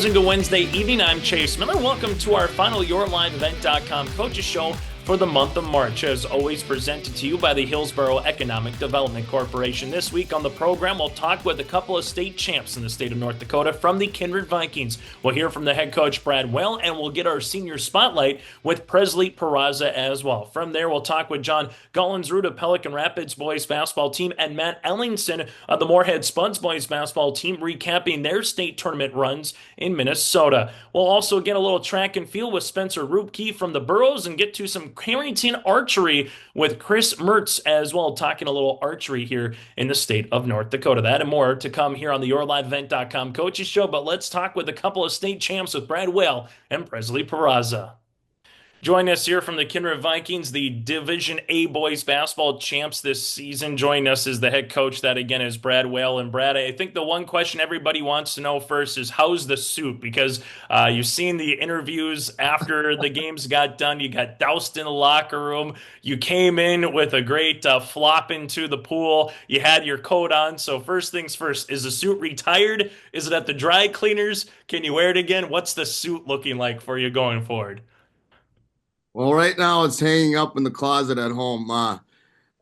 and good Wednesday evening. I'm Chase Miller. Welcome to our final YourLiveEvent.com Coaches Show for the month of March, as always presented to you by the Hillsboro Economic Development Corporation. This week on the program, we'll talk with a couple of state champs in the state of North Dakota from the Kindred Vikings. We'll hear from the head coach, Brad Woehl, and we'll get our senior spotlight with Presley Peraza as well. From there, we'll talk with John Gullingsrud of Pelican Rapids boys basketball team and Matt Ellingson of the Moorhead Spuds boys basketball team, recapping their state tournament runs in Minnesota. We'll also get a little track and field with Spencer Ruebke from the Burros and get to some Carrington Archery with Chris Mertz as well, talking a little archery here in the state of North Dakota. That and more to come here on the YourLiveEvent.com Coaches Show, but let's talk with a couple of state champs with Brad Woehl and Presley Peraza. Join us here from the Kindred Vikings, the Division A boys basketball champs this season. Joining us is the head coach. That again is Brad Woehl. And Brad, I think the one question everybody wants to know first is how's the suit? Because you've seen the interviews after the games got done. You got doused in the locker room. You came in with a great flop into the pool. You had your coat on. So first things first, is the suit retired? Is it at the dry cleaners? Can you wear it again? What's the suit looking like for you going forward? Well, right now it's hanging up in the closet at home.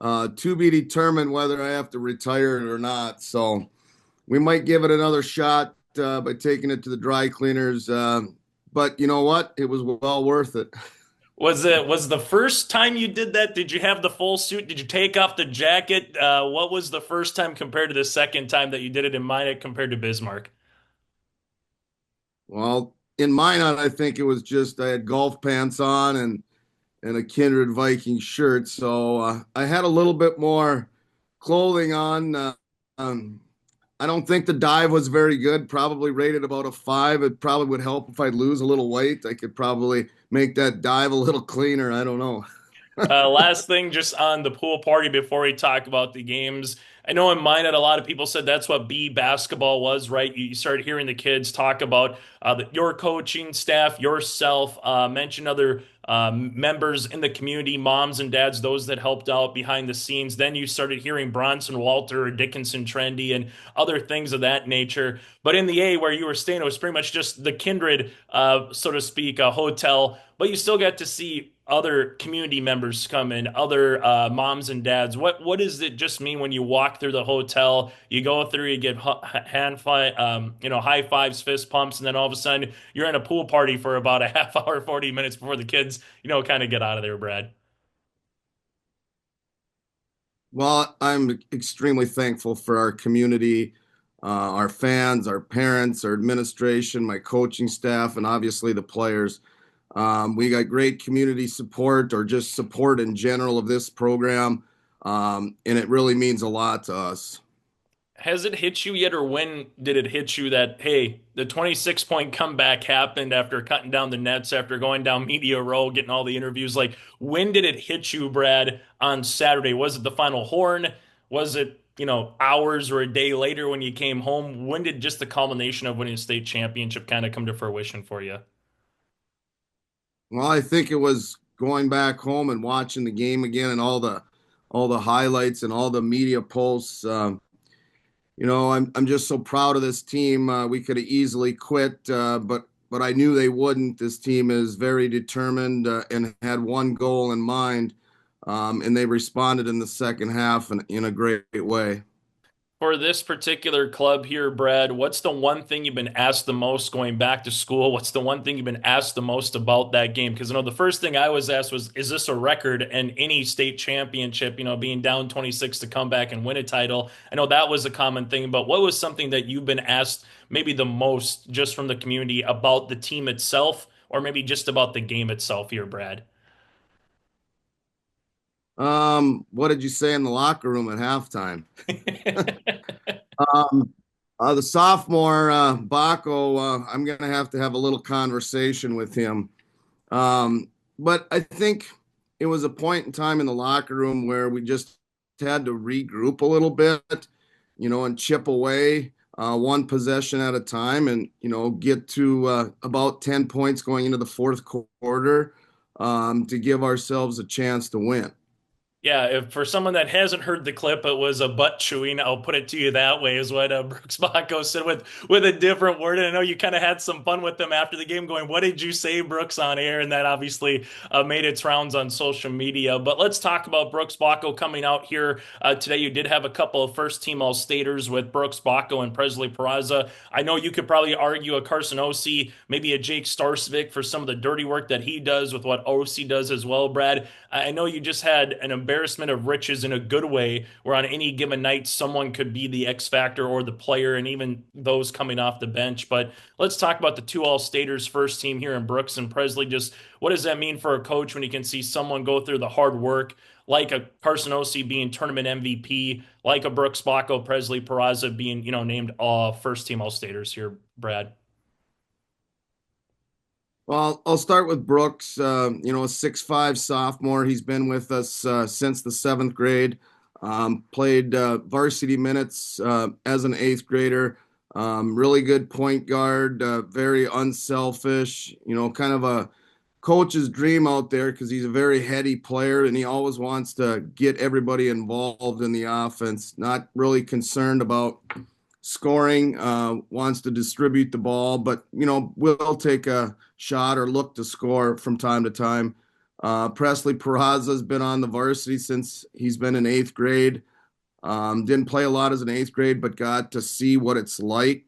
To be determined whether I have to retire it or not. So we might give it another shot by taking it to the dry cleaners. But you know what? It was well worth it. Was the first time you did that? Did you have the full suit? Did you take off the jacket? What was the first time compared to the second time that you did it in Minot compared to Bismarck? Well, in Minot, I think it was just I had golf pants on and a Kindred Viking shirt. So I had a little bit more clothing on. I don't think the dive was very good. Probably rated about a 5. It probably would help if I lose a little weight. I could probably make that dive a little cleaner. I don't know. Last thing, just on the pool party before we talk about the games. I know in Minot, a lot of people said that's what B basketball was, right? You started hearing the kids talk about your coaching staff, yourself, mention other members in the community, moms and dads, those that helped out behind the scenes. Then you started hearing Bronson Walter, Dickinson Trendy, and other things of that nature. But in the A, where you were staying, it was pretty much just the Kindred, so to speak, a hotel. But you still got to see other community members come in, other moms and dads. What does it just mean when you walk through the hotel? You go through, you get high fives, fist pumps, and then all of a sudden you're in a pool party for about a half hour, 40 minutes before the kids, kind of get out of there, Brad. Well, I'm extremely thankful for our community, our fans, our parents, our administration, my coaching staff, and obviously the players. We got great community support or just support in general of this program, and it really means a lot to us. Has it hit you yet, or when did it hit you that, hey, the 26-point comeback happened after cutting down the nets, after going down media row, getting all the interviews? Like, when did it hit you, Brad, on Saturday? Was it the final horn? Was it, hours or a day later when you came home? When did just the culmination of winning a state championship kind of come to fruition for you? Well, I think it was going back home and watching the game again and all the highlights and all the media posts. I'm just so proud of this team. We could have easily quit, but I knew they wouldn't. This team is very determined and had one goal in mind, and they responded in the second half in a great way. For this particular club here, Brad, what's the one thing you've been asked the most going back to school? What's the one thing you've been asked the most about that game? Because the first thing I was asked was, is this a record in any state championship, being down 26 to come back and win a title? I know that was a common thing, but what was something that you've been asked maybe the most just from the community about the team itself, or maybe just about the game itself here, Brad? What did you say in the locker room at halftime? Um, the sophomore, Baco, I'm going to have a little conversation with him. But I think it was a point in time in the locker room where we just had to regroup a little bit, and chip away one possession at a time and, get to about 10 points going into the fourth quarter to give ourselves a chance to win. Yeah, if for someone that hasn't heard the clip, it was a butt chewing. I'll put it to you that way, is what Brooks Bacco said with a different word. And I know you kind of had some fun with them after the game, going, "What did you say, Brooks, on air?" And that obviously made its rounds on social media. But let's talk about Brooks Bacco coming out here today. You did have a couple of first team All Staters with Brooks Bacco and Presley Peraza. I know you could probably argue a Carson Osee, maybe a Jake Starcevic for some of the dirty work that he does with what Osee does as well, Brad. I know you just had an embarrassment of riches in a good way, where on any given night, someone could be the X factor or the player, and even those coming off the bench. But let's talk about the two All-Staters first team here in Brooks and Presley. Just what does that mean for a coach when you can see someone go through the hard work, like a Carson Osee being tournament MVP, like a Brooks Bacco, Presley Peraza being, named first team All-Staters here, Brad? Well, I'll start with Brooks. A 6'5" sophomore. He's been with us since the seventh grade. Played varsity minutes as an eighth grader. Really good point guard, very unselfish, kind of a coach's dream out there because he's a very heady player and he always wants to get everybody involved in the offense, not really concerned about scoring, wants to distribute the ball, but will take a shot or look to score from time to time. Presley Peraza has been on the varsity since he's been in eighth grade. Didn't play a lot as an eighth grade, but got to see what it's like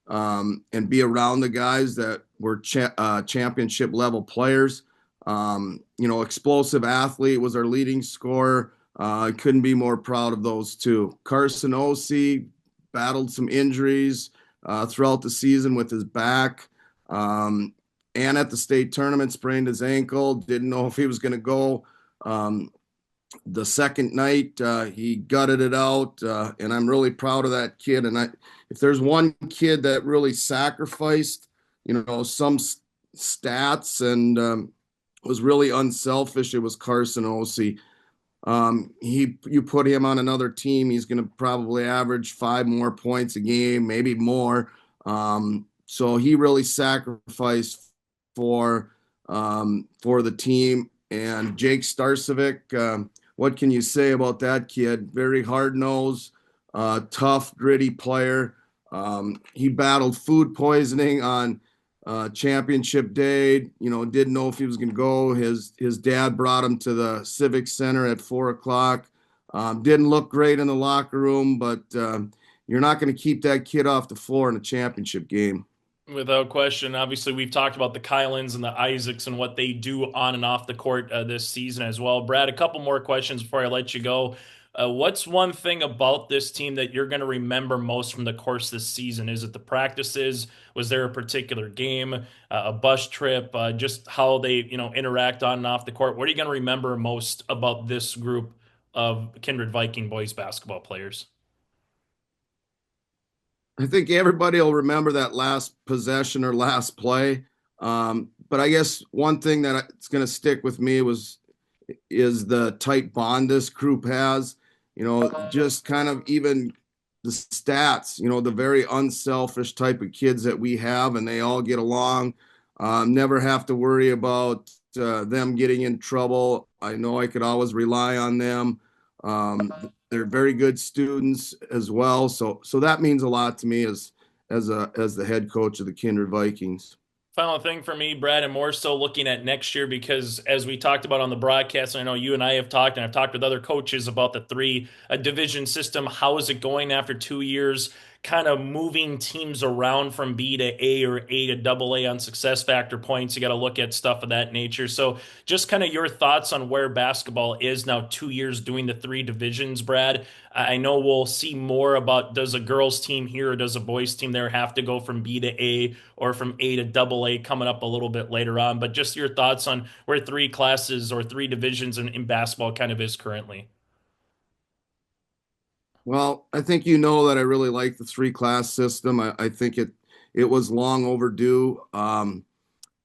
and be around the guys that were championship level players. Explosive athlete, was our leading scorer. I couldn't be more proud of those two. Carson Osee battled some injuries throughout the season with his back. And at the state tournament, sprained his ankle. Didn't know if he was going to go. The second night, he gutted it out, and I'm really proud of that kid. And if there's one kid that really sacrificed, some stats and was really unselfish, it was Carson Osee. You put him on another team, he's going to probably average 5 more points a game, maybe more. So he really sacrificed for the team. And Jake Starcevic, what can you say about that kid? Very hard-nosed, tough, gritty player. He battled food poisoning on championship day. Didn't know if he was going to go. His dad brought him to the Civic Center at 4 o'clock. Didn't look great in the locker room, but you're not going to keep that kid off the floor in a championship game. Without question. Obviously, we've talked about the Kylans and the Isaacs and what they do on and off the court this season as well. Brad, a couple more questions before I let you go. What's one thing about this team that you're going to remember most from the course this season? Is it the practices? Was there a particular game, a bus trip, just how they, interact on and off the court? What are you going to remember most about this group of Kindred Viking boys basketball players? I think everybody will remember that last possession or last play. But I guess one thing that it's going to stick with me is the tight bond this group has. Just kind of even the stats. The very unselfish type of kids that we have, and they all get along. Never have to worry about them getting in trouble. I know I could always rely on them. They're very good students as well. So that means a lot to me as the head coach of the Kindred Vikings. Final thing for me, Brad, and more so looking at next year, because as we talked about on the broadcast, and I know you and I have talked, and I've talked with other coaches about the three division system. How is it going after 2 years? Kind of moving teams around from B to A or A to double A on success factor points. You got to look at stuff of that nature. So, just kind of your thoughts on where basketball is now, 2 years doing the three divisions, Brad. I know we'll see more about, does a girls team here or does a boys team there have to go from B to A or from A to double A coming up a little bit later on. But just your thoughts on where three classes or three divisions in basketball kind of is currently. Well, I think that I really like the 3-class system. I think it was long overdue. I'm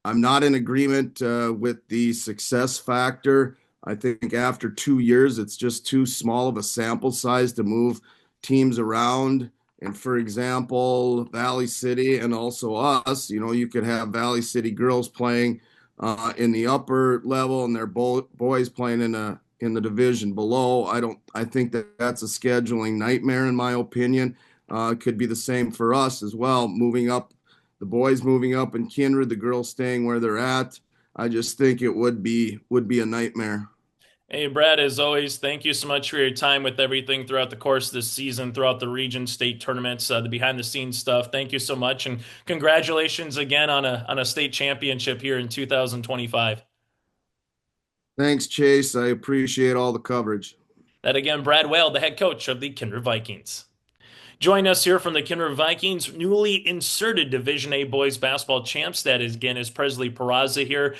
not in agreement with the success factor. I think after 2 years, it's just too small of a sample size to move teams around. And for example, Valley City and also us, you could have Valley City girls playing in the upper level and their boys playing in the division below. I think that that's a scheduling nightmare in my opinion. It could be the same for us as well, moving up, the boys moving up in Kindred, the girls staying where they're at. I just think it would be a nightmare. Hey, Brad, as always, thank you so much for your time with everything throughout the course of this season, throughout the region, state tournaments, the behind the scenes stuff. Thank you so much, and congratulations again on a state championship here in 2025. Thanks, Chase. I appreciate all the coverage. That again, Brad Woehl, the head coach of the Kindred Vikings. Join us here from the Kindred Vikings, newly inserted Division A boys basketball champs. That is again is Presley Peraza here.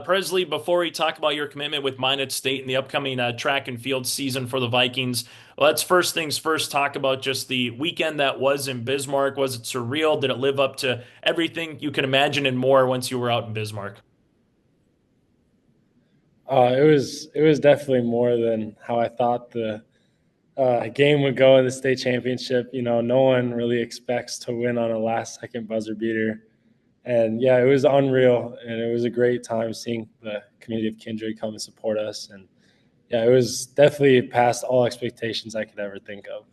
Presley, before we talk about your commitment with Minot State and the upcoming track and field season for the Vikings, let's first things first talk about just the weekend that was in Bismarck. Was it surreal? Did it live up to everything you can imagine and more once you were out in Bismarck? It was definitely more than how I thought the game would go in the state championship. No one really expects to win on a last second buzzer beater. And yeah, it was unreal. And it was a great time seeing the community of Kindred come and support us. And yeah, it was definitely past all expectations I could ever think of.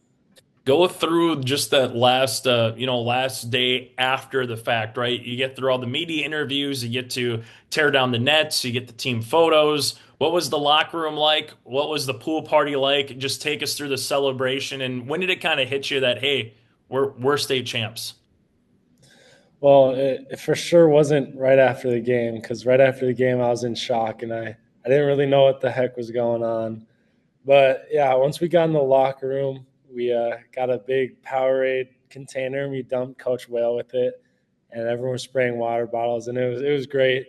Go through just that last last day after the fact, right? You get through all the media interviews, you get to tear down the nets, you get the team photos. What was the locker room like? What was the pool party like? Just take us through the celebration, and when did it kind of hit you that, hey, we're state champs? Well, it for sure wasn't right after the game, because right after the game I was in shock and I didn't really know what the heck was going on. But yeah, once we got in the locker room, we got a big Powerade container and we dumped Coach Woehl with it, and everyone was spraying water bottles, and it was great.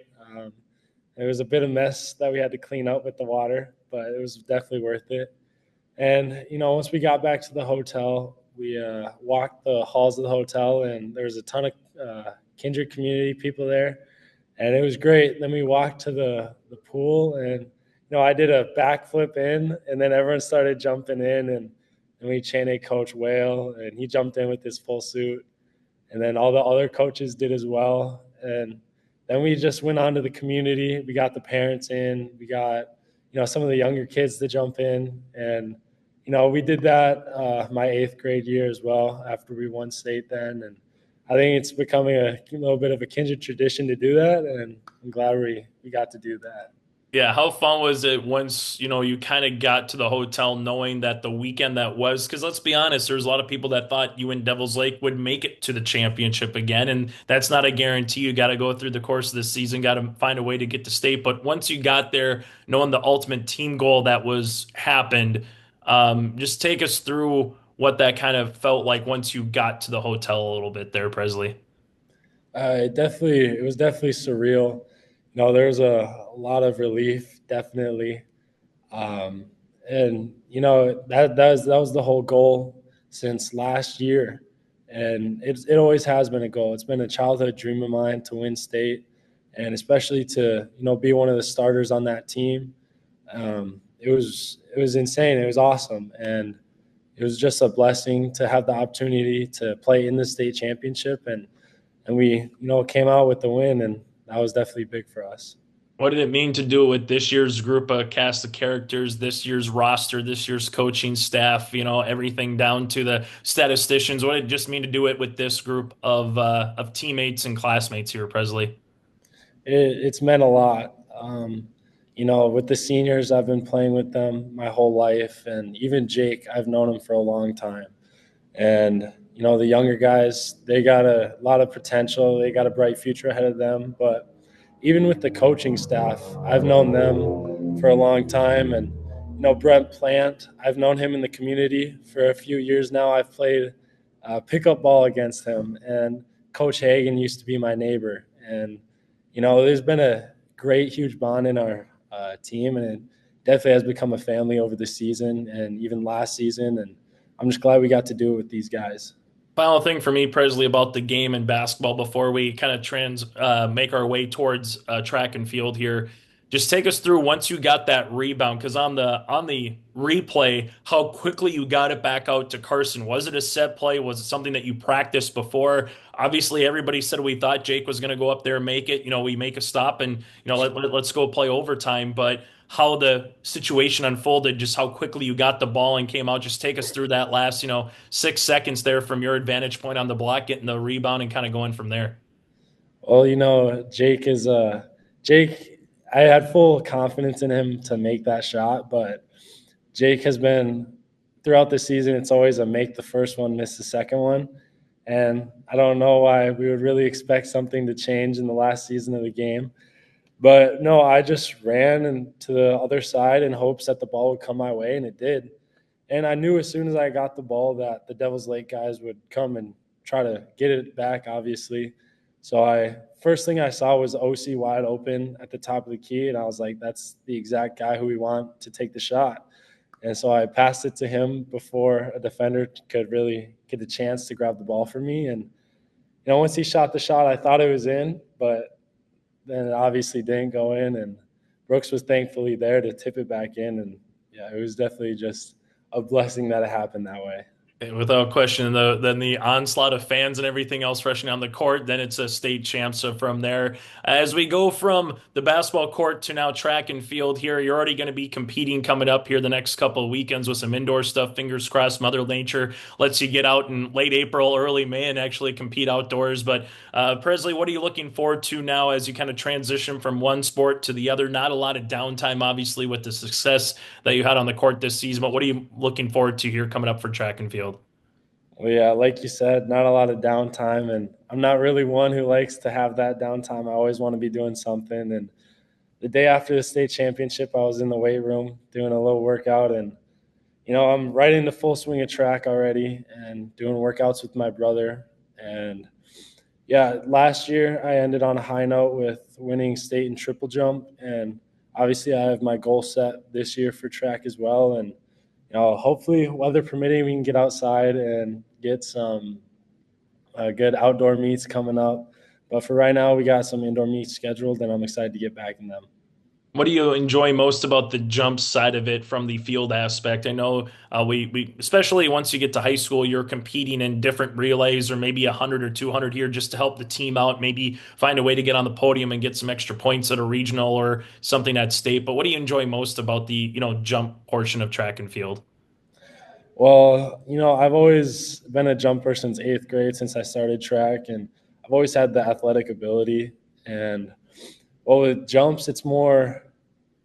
It was a bit of mess that we had to clean up with the water, but it was definitely worth it. And once we got back to the hotel, we walked the halls of the hotel, and there was a ton of Kindred community people there, and it was great. Then we walked to the pool, and I did a backflip in, and then everyone started jumping in, and we chanted Coach Whale, and he jumped in with his full suit, and then all the other coaches did as well. And then we just went on to the community. We got the parents in. We got some of the younger kids to jump in, and we did that my eighth grade year as well after we won state then, and I think it's becoming a little bit of a Kindred tradition to do that, and I'm glad we got to do that. Yeah, how fun was it once, you kind of got to the hotel knowing that the weekend that was, because let's be honest, there's a lot of people that thought you and Devils Lake would make it to the championship again, and that's not a guarantee. You got to go through the course of the season, got to find a way to get to state. But once you got there, knowing the ultimate team goal that was happened, just take us through what that kind of felt like once you got to the hotel a little bit there, Presley. It was definitely surreal. There was a lot of relief, definitely. Um, and that was the whole goal since last year, and it always has been a goal. It's been a childhood dream of mine to win state, and especially to be one of the starters on that team. It was insane. It was awesome, and it was just a blessing to have the opportunity to play in the state championship, and we came out with the win, and that was definitely big for us. What did it mean to do it with this year's group of cast of characters, this year's roster, this year's coaching staff, everything down to the statisticians? What did it just mean to do it with this group of teammates and classmates here, Presley? It's meant a lot. With the seniors, I've been playing with them my whole life, and even Jake, I've known him for a long time. And the younger guys, they got a lot of potential. They got a bright future ahead of them. But even with the coaching staff, I've known them for a long time. And Brent Plant, I've known him in the community for a few years now. I've played pickup ball against him, and Coach Hagan used to be my neighbor. And there's been a great, huge bond in our team, and it definitely has become a family over the season and even last season. And I'm just glad we got to do it with these guys. Final thing for me, Presley, about the game and basketball before we kind of make our way towards track and field here. Just take us through once you got that rebound, because on the replay, how quickly you got it back out to Carson. Was it a set play? Was it something that you practiced before? Obviously, everybody said we thought Jake was going to go up there and make it. We make a stop and let's go play overtime. But how the situation unfolded, just how quickly you got the ball and came out. Just take us through that last 6 seconds there from your advantage point on the block, getting the rebound and kind of going from there. Well, Jake. I had full confidence in him to make that shot, but Jake has been throughout the season. It's always a make the first one, miss the second one, and I don't know why we would really expect something to change in the last season of the game. But no, I just ran to the other side in hopes that the ball would come my way, and it did. And I knew as soon as I got the ball that the Devil's Lake guys would come and try to get it back, obviously. So first thing I saw was OC wide open at the top of the key, and I was like, that's the exact guy who we want to take the shot. And so I passed it to him before a defender could really get the chance to grab the ball for me. And once he shot the shot, I thought it was in, but then it obviously didn't go in. And Brooks was thankfully there to tip it back in. And yeah, it was definitely just a blessing that it happened that way. Without question, then the onslaught of fans and everything else rushing on the court, then it's a state champ. So from there, as we go from the basketball court to now track and field here, you're already going to be competing coming up here the next couple of weekends with some indoor stuff. Fingers crossed, Mother Nature lets you get out in late April, early May, and actually compete outdoors. But Presley, what are you looking forward to now as you kind of transition from one sport to the other? Not a lot of downtime, obviously, with the success that you had on the court this season, but what are you looking forward to here coming up for track and field? Well, yeah, like you said, not a lot of downtime, and I'm not really one who likes to have that downtime. I always want to be doing something. And the day after the state championship, I was in the weight room doing a little workout, and I'm right into full swing of track already and doing workouts with my brother. And yeah, last year I ended on a high note with winning state and triple jump, and obviously I have my goal set this year for track as well. And hopefully, weather permitting, we can get outside and get some good outdoor meets coming up. But for right now, we got some indoor meets scheduled, and I'm excited to get back in them. What do you enjoy most about the jump side of it from the field aspect? I know we especially once you get to high school, you're competing in different relays or maybe 100 or 200 here just to help the team out, maybe find a way to get on the podium and get some extra points at a regional or something at state. But what do you enjoy most about the jump portion of track and field? Well, I've always been a jumper since 8th grade, since I started track, and I've always had the athletic ability. And with jumps, it's more,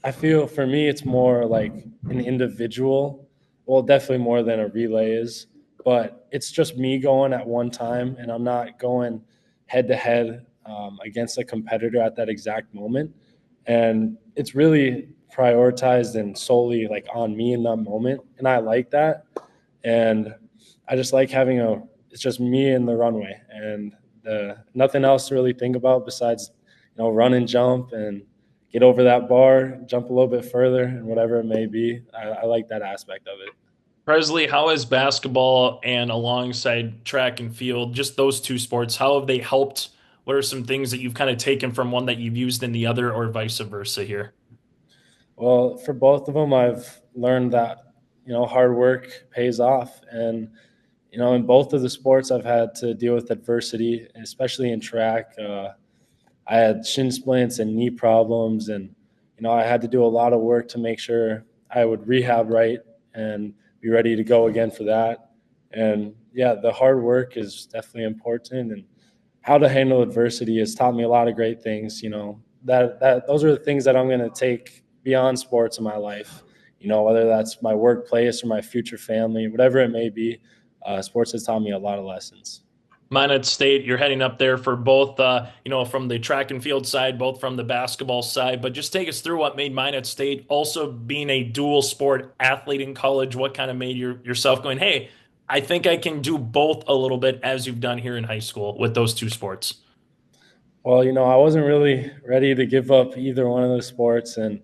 I feel for me, it's more like an individual. Well, definitely more than a relay is, but it's just me going at one time, and I'm not going head to head against a competitor at that exact moment. And it's really prioritized and solely like on me in that moment. And I like that. And I just like having it's just me in the runway and nothing else to really think about besides, run and jump and get over that bar, jump a little bit further and whatever it may be. I like that aspect of it. Presley, how has basketball and alongside track and field, just those two sports, how have they helped? What are some things that you've kind of taken from one that you've used in the other or vice versa here? Well, for both of them, I've learned that, hard work pays off. And, in both of the sports, I've had to deal with adversity, especially in track. I had shin splints and knee problems, and, I had to do a lot of work to make sure I would rehab right and be ready to go again for that. And, yeah, the hard work is definitely important. And how to handle adversity has taught me a lot of great things, that those are the things that I'm going to take beyond sports in my life, whether that's my workplace or my future family, whatever it may be. Sports has taught me a lot of lessons. Minot State, you're heading up there for both, from the track and field side, both from the basketball side. But just take us through what made Minot State, also being a dual sport athlete in college, what kind of made yourself going, hey, I think I can do both a little bit as you've done here in high school with those two sports? Well, I wasn't really ready to give up either one of those sports. And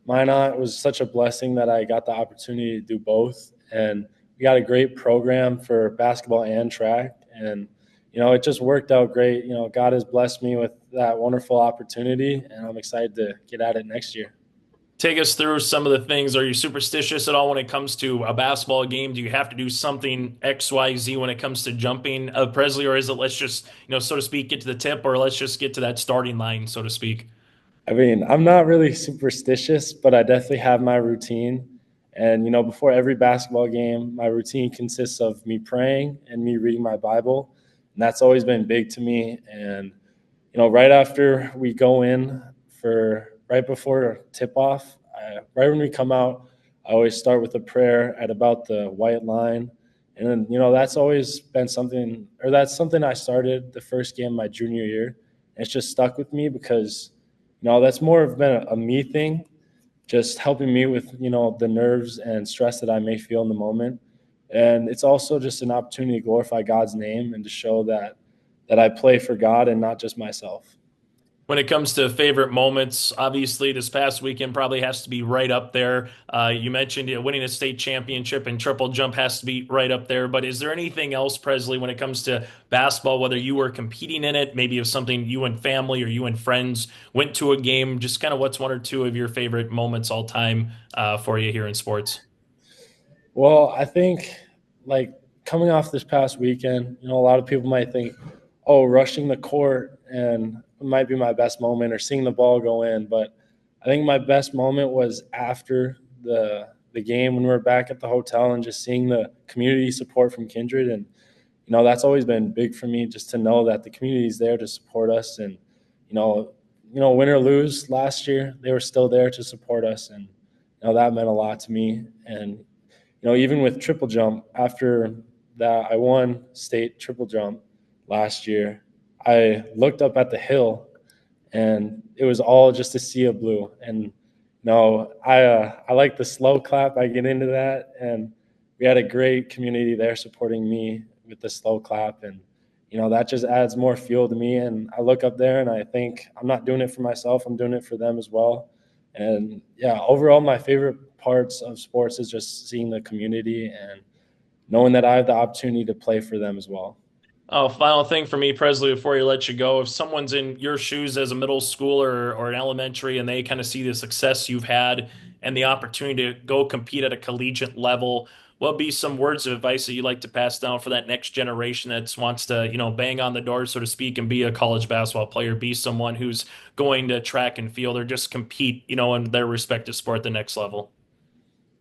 Minot was such a blessing that I got the opportunity to do both. And we got a great program for basketball and track. And, it just worked out great. God has blessed me with that wonderful opportunity, and I'm excited to get at it next year. Take us through some of the things. Are you superstitious at all when it comes to a basketball game? Do you have to do something X, Y, Z when it comes to jumping, Presley, or is it let's just, so to speak, get to the tip, or let's just get to that starting line, so to speak? I mean, I'm not really superstitious, but I definitely have my routine. And, before every basketball game, my routine consists of me praying and me reading my Bible. And that's always been big to me. And, right after we go in right before tip-off, right when we come out, I always start with a prayer at about the white line. And then, that's always been something I started the first game my junior year. And it's just stuck with me because, that's more of been a me thing, just helping me with, the nerves and stress that I may feel in the moment. And it's also just an opportunity to glorify God's name and to show that I play for God and not just myself. When it comes to favorite moments, obviously this past weekend probably has to be right up there. You mentioned winning a state championship and triple jump has to be right up there. But is there anything else, Presley, when it comes to basketball, whether you were competing in it, maybe of something you and family or you and friends went to a game, just kind of what's one or two of your favorite moments all time for you here in sports? Well, I think coming off this past weekend, a lot of people might think, oh, rushing the court and it might be my best moment, or seeing the ball go in. But I think my best moment was after the game when we were back at the hotel and just seeing the community support from Kindred. And, that's always been big for me, just to know that the community is there to support us. And, win or lose last year, they were still there to support us. And, that meant a lot to me. And, even with triple jump, after that I won state triple jump last year, I looked up at the hill and it was all just a sea of blue. And I like the slow clap. I get into that, and we had a great community there supporting me with the slow clap. And that just adds more fuel to me. And I look up there and I think I'm not doing it for myself, I'm doing it for them as well. And yeah, overall my favorite parts of sports is just seeing the community and knowing that I have the opportunity to play for them as well. Oh, final thing for me, Presley, before you let you go, if someone's in your shoes as a middle schooler or an elementary and they kind of see the success you've had and the opportunity to go compete at a collegiate level, what would be some words of advice that you'd like to pass down for that next generation that wants to, bang on the door, so to speak, and be a college basketball player, be someone who's going to track and field or just compete, in their respective sport at the next level?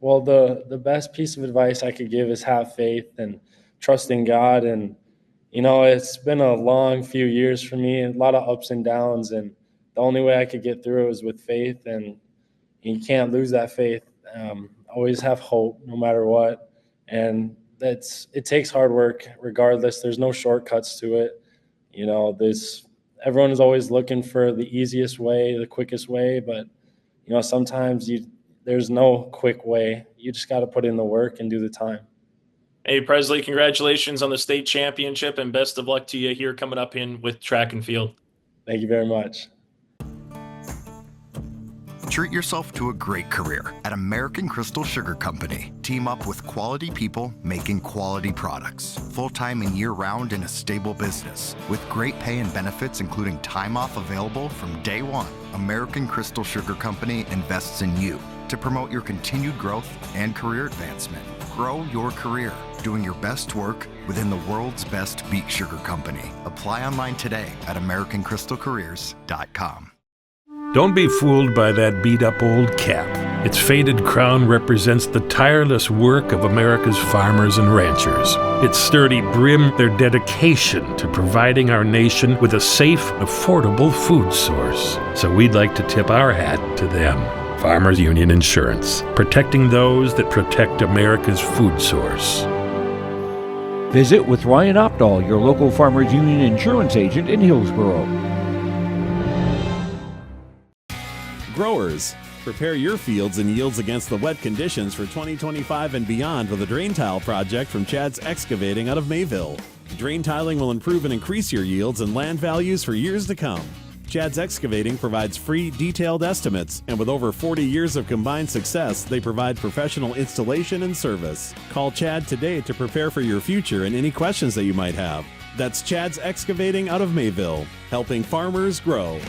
Well, the best piece of advice I could give is have faith and trust in God. And it's been a long few years for me, a lot of ups and downs, and the only way I could get through it was with faith, and you can't lose that faith. Always have hope no matter what, and it takes hard work regardless. There's no shortcuts to it. Everyone is always looking for the easiest way, the quickest way, but sometimes there's no quick way. You just got to put in the work and do the time. Hey, Presley, congratulations on the state championship and best of luck to you here coming up in with track and field. Thank you very much. Treat yourself to a great career at American Crystal Sugar Company. Team up with quality people making quality products. Full-time and year-round in a stable business. With great pay and benefits, including time off available from day one. American Crystal Sugar Company invests in you to promote your continued growth and career advancement. Grow your career, doing your best work within the world's best beet sugar company. Apply online today at AmericanCrystalCareers.com. Don't be fooled by that beat-up old cap. Its faded crown represents the tireless work of America's farmers and ranchers. Its sturdy brim, their dedication to providing our nation with a safe, affordable food source. So we'd like to tip our hat to them. Farmers Union Insurance, protecting those that protect America's food source. Visit with Ryan Opdahl, your local Farmers Union Insurance agent in Hillsboro. Growers, prepare your fields and yields against the wet conditions for 2025 and beyond with a drain tile project from Chad's Excavating out of Mayville. Drain tiling will improve and increase your yields and land values for years to come. Chad's Excavating provides free, detailed estimates, and with over 40 years of combined success, they provide professional installation and service. Call Chad today to prepare for your future and any questions that you might have. That's Chad's Excavating out of Mayville, helping farmers grow.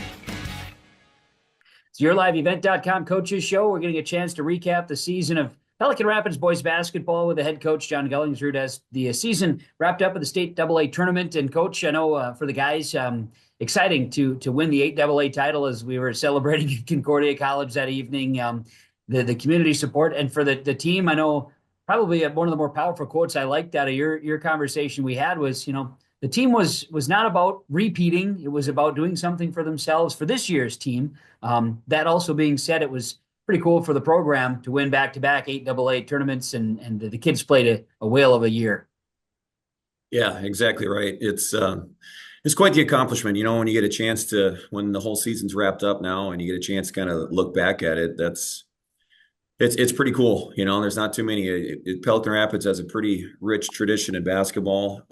It's your liveevent.com coaches show. We're getting a chance to recap the season of Pelican Rapids boys basketball with the head coach, John Gullingsrud, as the season wrapped up at the state AA tournament. And coach, I know for the guys, exciting to win the 8AA title as we were celebrating at Concordia College that evening. The community support, and for the team, I know probably one of the more powerful quotes I liked out of your conversation we had was, the team was not about repeating. It was about doing something for themselves for this year's team. That also being said, it was pretty cool for the program to win back-to-back 8AA tournaments, and the kids played a whale of a year. Yeah, exactly right. It's quite the accomplishment, when you get a chance to, when the whole season's wrapped up now and you get a chance to kind of look back at it, it's pretty cool. There's not too many. Pelican Rapids has a pretty rich tradition in basketball.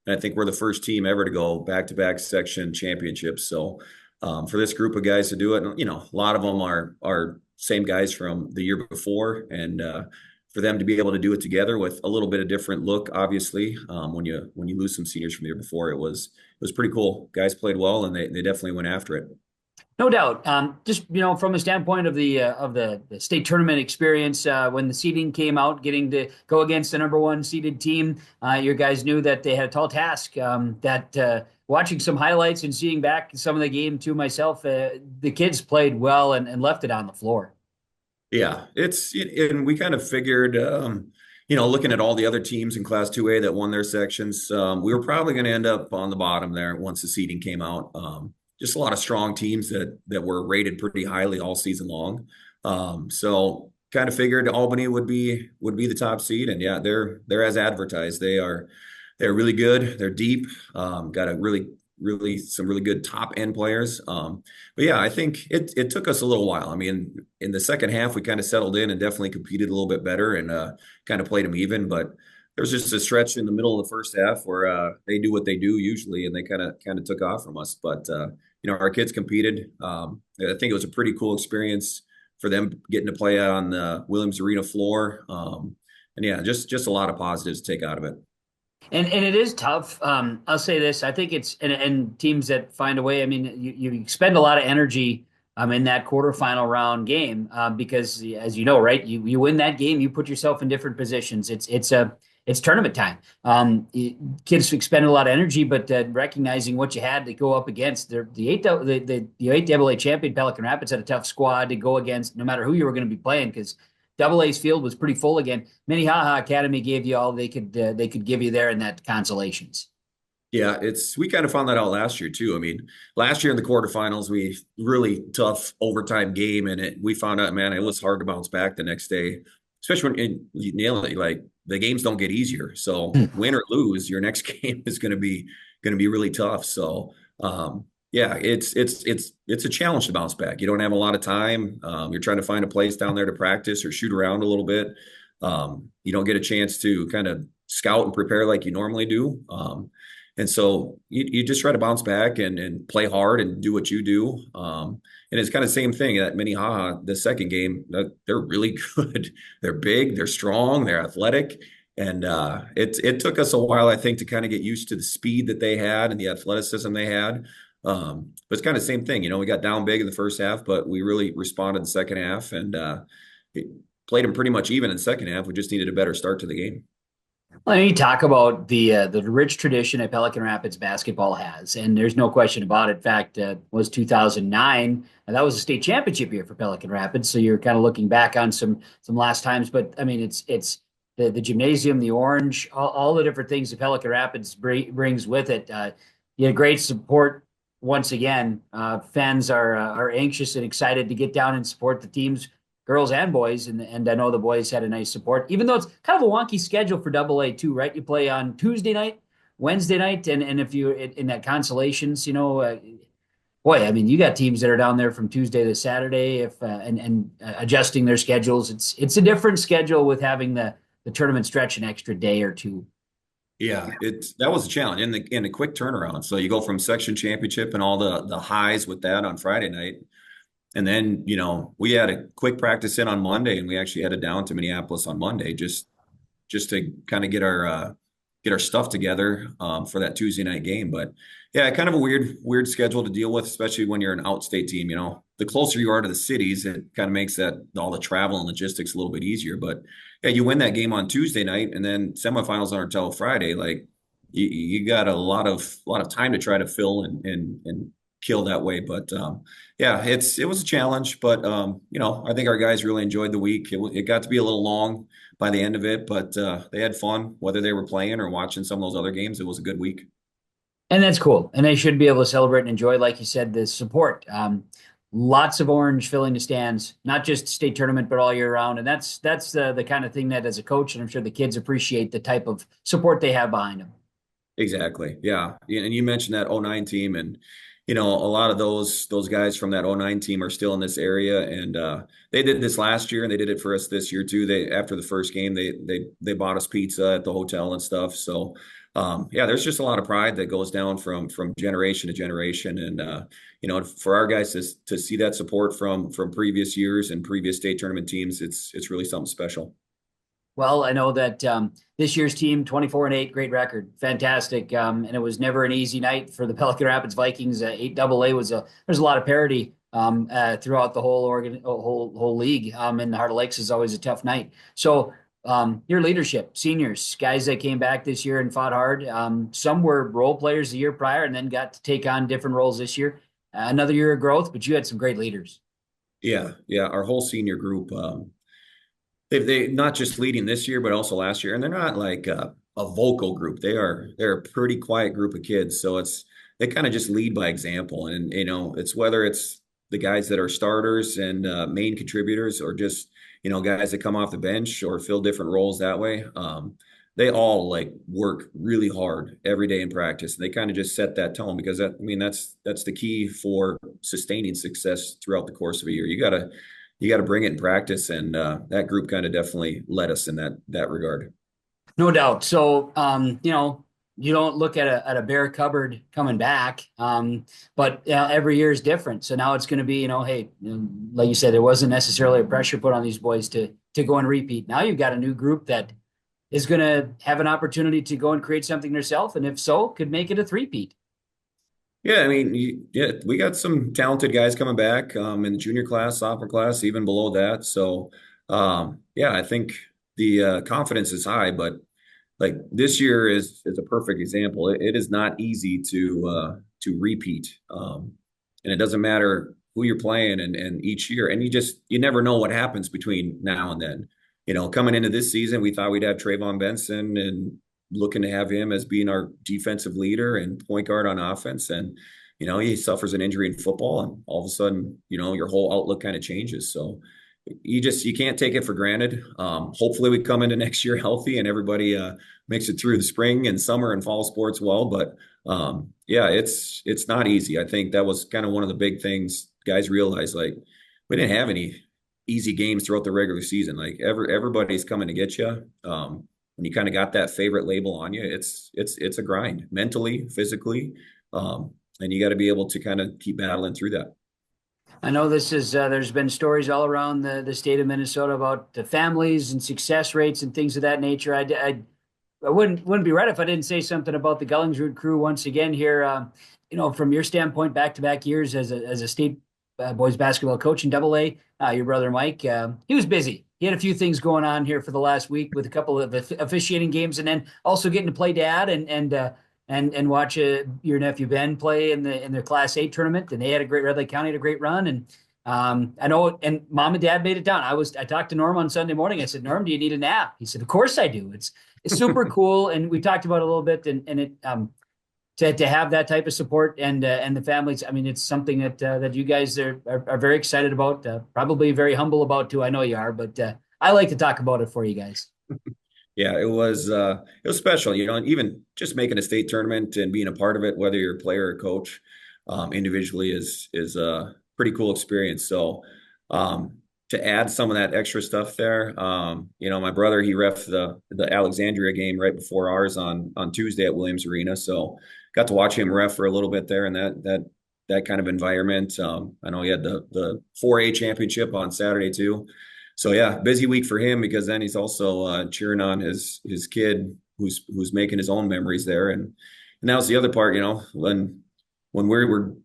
And I think we're the first team ever to go back-to-back section championships. So for this group of guys to do it, a lot of them are same guys from the year before. And for them to be able to do it together with a little bit of different look, obviously, when you lose some seniors from the year before, it was pretty cool. Guys played well, and they definitely went after it. No doubt. Just from a standpoint of the state tournament experience, when the seeding came out, getting to go against the number one seeded team, your guys knew that they had a tall task. Watching some highlights and seeing back some of the game too myself, the kids played well and left it on the floor. Yeah, and we kind of figured, looking at all the other teams in Class 2A that won their sections, we were probably going to end up on the bottom there once the seeding came out. Just a lot of strong teams that were rated pretty highly all season long. So kind of figured Albany would be the top seed, and yeah, they're as advertised. They're really good. They're deep. Got a some really good top end players. But yeah, I think it took us a little while. I mean, in the second half, we kind of settled in and definitely competed a little bit better and kind of played them even. But there was just a stretch in the middle of the first half where they do what they do usually, and they kind of took off from us. But our kids competed. I think it was a pretty cool experience for them getting to play on the Williams Arena floor. And yeah, just a lot of positives to take out of it. And it is tough. I'll say this. I think it's and teams that find a way. I mean, you expend a lot of energy in that quarterfinal round game because, as you know, right, you win that game, you put yourself in different positions. It's tournament time. Kids expend a lot of energy, but recognizing what you had to go up against, the 8AA champion Pelican Rapids had a tough squad to go against, no matter who you were going to be playing, because AA's field was pretty full again. Minnehaha Academy gave you all they could give you there in that consolations. Yeah, we kind of found that out last year too. I mean, last year in the quarterfinals, we really tough overtime game, and we found out, man, it was hard to bounce back the next day, especially when you nail it. Like, the games don't get easier. So win or lose, your next game is going to be really tough. So yeah, it's a challenge to bounce back. You don't have a lot of time. You're trying to find a place down there to practice or shoot around a little bit. You don't get a chance to kind of scout and prepare like you normally do. And so you just try to bounce back and play hard and do what you do. And it's kind of the same thing at Minnehaha, the second game. They're really good. They're big, they're strong, they're athletic. And it took us a while, I think, to kind of get used to the speed that they had and the athleticism they had. But it's kind of the same thing. We got down big in the first half, but we really responded in the second half and played them pretty much even in the second half. We just needed a better start to the game. Well, you talk about the rich tradition that Pelican Rapids basketball has, and there's no question about it. In fact, was 2009, and that was a state championship year for Pelican Rapids. So you're kind of looking back on some last times, but I mean, it's the gymnasium, the orange, all the different things that Pelican Rapids brings with it. You had great support once again. Fans are anxious and excited to get down and support the teams, girls and boys, and I know the boys had a nice support, even though it's kind of a wonky schedule for AA too, right? You play on Tuesday night, Wednesday night, and if you're in that consolations, boy, I mean, you got teams that are down there from Tuesday to Saturday, and adjusting their schedules. It's a different schedule with having the tournament stretch an extra day or two. Yeah, that was a challenge in the quick turnaround. So you go from section championship and all the highs with that on Friday night. And then, we had a quick practice in on Monday, and we actually headed down to Minneapolis on Monday just to kind of get get our stuff together for that Tuesday night game. But yeah, kind of a weird schedule to deal with, especially when you're an outstate team. The closer you are to the cities, it kind of makes that all the travel and logistics a little bit easier. But yeah, you win that game on Tuesday night, and then semifinals aren't until Friday. Like you got a lot of time to try to fill and kill that way. But yeah, it was a challenge, but I think our guys really enjoyed the week. It got to be a little long by the end of it, but they had fun, whether they were playing or watching some of those other games. It was a good week. And that's cool. And they should be able to celebrate and enjoy, like you said, the support. Lots of orange filling the stands, not just state tournament, but all year round. And that's the kind of thing that as a coach, and I'm sure the kids appreciate the type of support they have behind them. Exactly. Yeah. And you mentioned that '09 team, and a lot of those guys from that '09 team are still in this area, and they did this last year, and they did it for us this year too. They, after the first game, they bought us pizza at the hotel and stuff. So yeah, there's just a lot of pride that goes down from generation to generation, and for our guys to see that support from previous years and previous state tournament teams, it's really something special. Well, I know that this year's team, 24-8, great record, fantastic, and it was never an easy night for the Pelican Rapids Vikings. 8AA there's a lot of parity throughout the whole league, and the Heart of Lakes is always a tough night. So your leadership, seniors, guys that came back this year and fought hard. Some were role players the year prior and then got to take on different roles this year. Another year of growth, but you had some great leaders. Yeah, our whole senior group. They not just leading this year, but also last year, and they're not like a vocal group. They're a pretty quiet group of kids. So they kind of just lead by example, and it's whether it's the guys that are starters and main contributors, or just guys that come off the bench or fill different roles that way. They all work really hard every day in practice. They kind of just set that tone, because that's the key for sustaining success throughout the course of a year. You got to bring it in practice, and that group kind of definitely led us in that regard. No doubt. So, you don't look at a bare cupboard coming back, but every year is different. So now it's going to be, hey, like you said, there wasn't necessarily a pressure put on these boys to go and repeat. Now you've got a new group that is going to have an opportunity to go and create something themselves, and if so, could make it a three-peat. Yeah, we got some talented guys coming back in the junior class, sophomore class, even below that. So, yeah, I think the confidence is high, but this year is a perfect example. It is not easy to repeat, and it doesn't matter who you're playing and each year, and you never know what happens between now and then. Coming into this season, we thought we'd have Trayvon Benson, and looking to have him as being our defensive leader and point guard on offense. And, he suffers an injury in football, and all of a sudden, your whole outlook kind of changes. So you can't take it for granted. Hopefully we come into next year healthy and everybody makes it through the spring and summer and fall sports well. But yeah, it's not easy. I think that was kind of one of the big things guys realized, we didn't have any easy games throughout the regular season. Everybody's coming to get you. When you kind of got that favorite label on you, it's a grind, mentally, physically, and you got to be able to kind of keep battling through that. I know this is there's been stories all around the state of Minnesota about the families and success rates and things of that nature. I wouldn't be right if I didn't say something about the Gullingsrud crew once again here. From your standpoint, back-to-back years as a state boys basketball coach in AA, your brother Mike, he was busy. He had a few things going on here for the last week with a couple of officiating games, and then also getting to play dad and watch your nephew Ben play in their Class 8 tournament. And they had Red Lake County had a great run. And I know, and mom and dad made it down. I talked to Norm on Sunday morning. I said, Norm, do you need a nap? He said, of course I do. It's super cool. And we talked about it a little bit, and it to have that type of support and the families. It's something that you guys are very excited about, probably very humble about too. I know you are, but I like to talk about it for you guys. Yeah, it was special, and even just making a state tournament and being a part of it, whether you're a player or coach, individually is a pretty cool experience. So to add some of that extra stuff there, my brother, he reffed the Alexandria game right before ours on Tuesday at Williams Arena. So got to watch him ref for a little bit there, and that kind of environment. I know he had the 4A championship on Saturday too. So yeah, busy week for him, because then he's also cheering on his kid who's making his own memories there. And that was the other part, when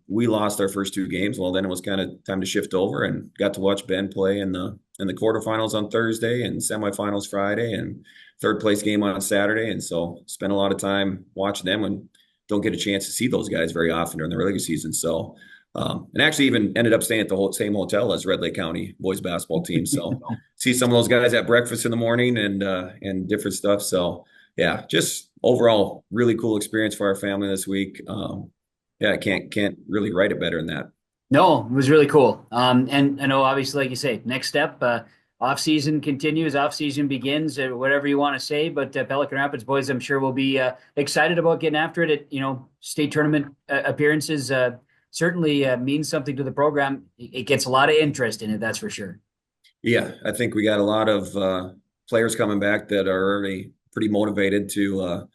we lost our first 2 games, well, then it was kind of time to shift over and got to watch Ben play in the quarterfinals on Thursday and semifinals Friday and third place game on Saturday. And so spent a lot of time watching them and don't get a chance to see those guys very often during the regular season. So, and actually even ended up staying at the same hotel as Red Lake County boys basketball team. So see some of those guys at breakfast in the morning and different stuff. So yeah, just overall really cool experience for our family this week. I can't really write it better than that. No, it was really cool. And I know, obviously, like you say, next step, off season continues, off season begins, whatever you want to say. But Pelican Rapids boys, I'm sure, will be excited about getting after it. State tournament appearances certainly means something to the program. It gets a lot of interest in it, that's for sure. Yeah, I think we got a lot of players coming back that are already pretty motivated to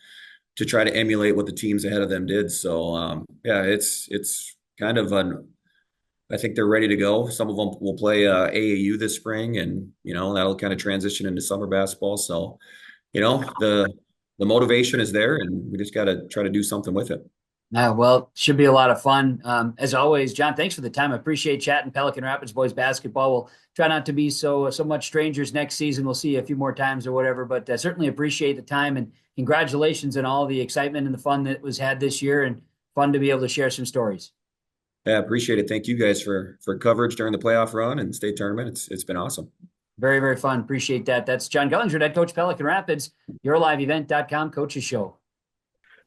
try to emulate what the teams ahead of them did. So it's kind of I think they're ready to go. Some of them will play AAU this spring, and that'll kind of transition into summer basketball. So the motivation is there, and we just got to try to do something with it. Well, should be a lot of fun. As always, John, thanks for the time. I appreciate chatting Pelican Rapids boys basketball. We'll try not to be so much strangers next season. We'll see you a few more times or whatever, but certainly appreciate the time, and congratulations on all the excitement and the fun that was had this year, and fun to be able to share some stories. Yeah, appreciate it. Thank you guys for coverage during the playoff run and state tournament. It's been awesome. Very, very fun. Appreciate that. That's John Gullingsrud, head coach Pelican Rapids, YourLiveEvent.com Coaches Show.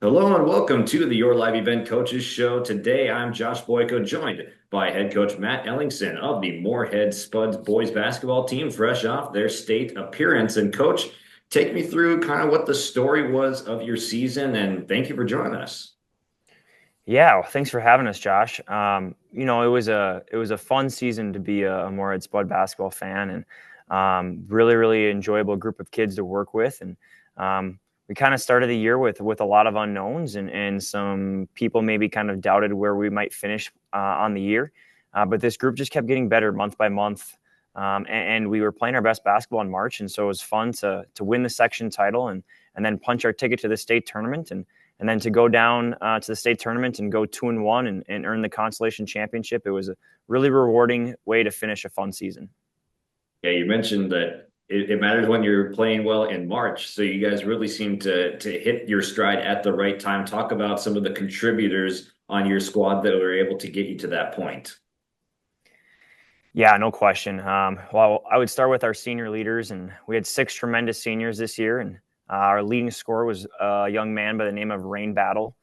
Hello and welcome to the Your Live Event Coaches Show. Today, I'm Josh Boyko, joined by head coach Matt Ellingson of the Moorhead Spuds boys basketball team, fresh off their state appearance. And coach, take me through kind of what the story was of your season, and thank you for joining us. Yeah, well, thanks for having us, Josh. It was a fun season to be a Moorhead Spud basketball fan, and really, really enjoyable group of kids to work with. And we kind of started the year with a lot of unknowns, and some people maybe kind of doubted where we might finish on the year. But this group just kept getting better month by month. And we were playing our best basketball in March. And so it was fun to win the section title and then punch our ticket to the state tournament and then to go down to the state tournament and go 2-1 and earn the consolation championship. It was a really rewarding way to finish a fun season. Yeah, you mentioned that it matters when you're playing well in March. So you guys really seem to hit your stride at the right time. Talk about some of the contributors on your squad that were able to get you to that point. Yeah, no question. Well, I would start with our senior leaders, and we had 6 tremendous seniors this year. And our leading scorer was a young man by the name of Rain Battle.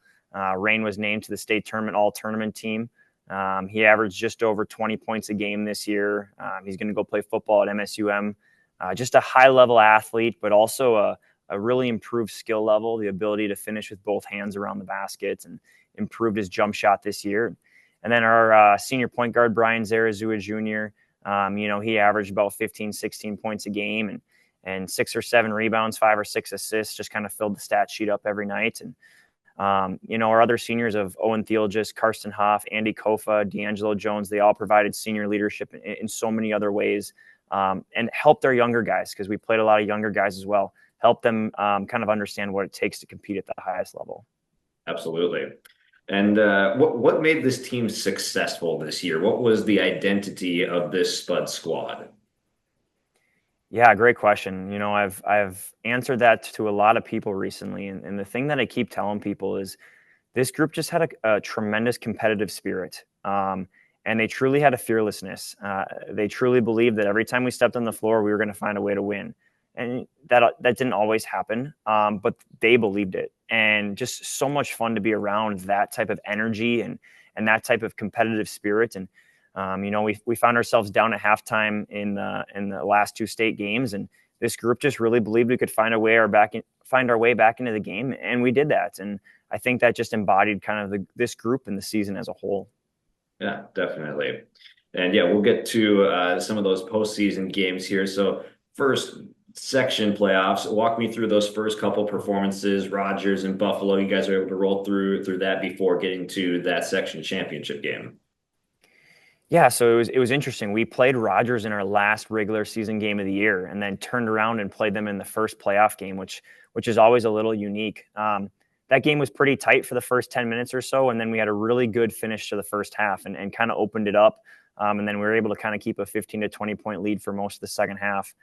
Rain was named to the state tournament all-tournament team. He averaged just over 20 points a game this year. He's going to go play football at MSUM. Just a high-level athlete, but also a really improved skill level, the ability to finish with both hands around the baskets, and improved his jump shot this year. And then our senior point guard, Brian Zarazua Jr., he averaged about 15, 16 points a game and 6 or 7 rebounds, 5 or 6 assists, just kind of filled the stat sheet up every night. And, our other seniors of Owen Theologist, Karsten Hoff, Andy Kofa, D'Angelo Jones, they all provided senior leadership in so many other ways. And helped our younger guys, because we played a lot of younger guys as well, help them kind of understand what it takes to compete at the highest level. Absolutely. And what made this team successful this year? What was the identity of this Spud squad? Yeah, great question. I've answered that to a lot of people recently. And the thing that I keep telling people is this group just had a tremendous competitive spirit. And they truly had a fearlessness. They truly believed that every time we stepped on the floor, we were going to find a way to win. And that didn't always happen, but they believed it. And just so much fun to be around that type of energy and that type of competitive spirit. And, we found ourselves down at halftime in the last 2 state games. And this group just really believed we could find our way back into the game. And we did that. And I think that just embodied kind of this group and the season as a whole. Yeah, definitely. And yeah, we'll get to some of those postseason games here. So first, section playoffs. Walk me through those first couple performances, Rogers and Buffalo. You guys are able to roll through that before getting to that section championship game. Yeah, so it was interesting. We played Rogers in our last regular season game of the year, and then turned around and played them in the first playoff game, which is always a little unique. That game was pretty tight for the first 10 minutes or so, and then we had a really good finish to the first half and kind of opened it up. And then we were able to kind of keep a 15 to 20 point lead for most of the second half.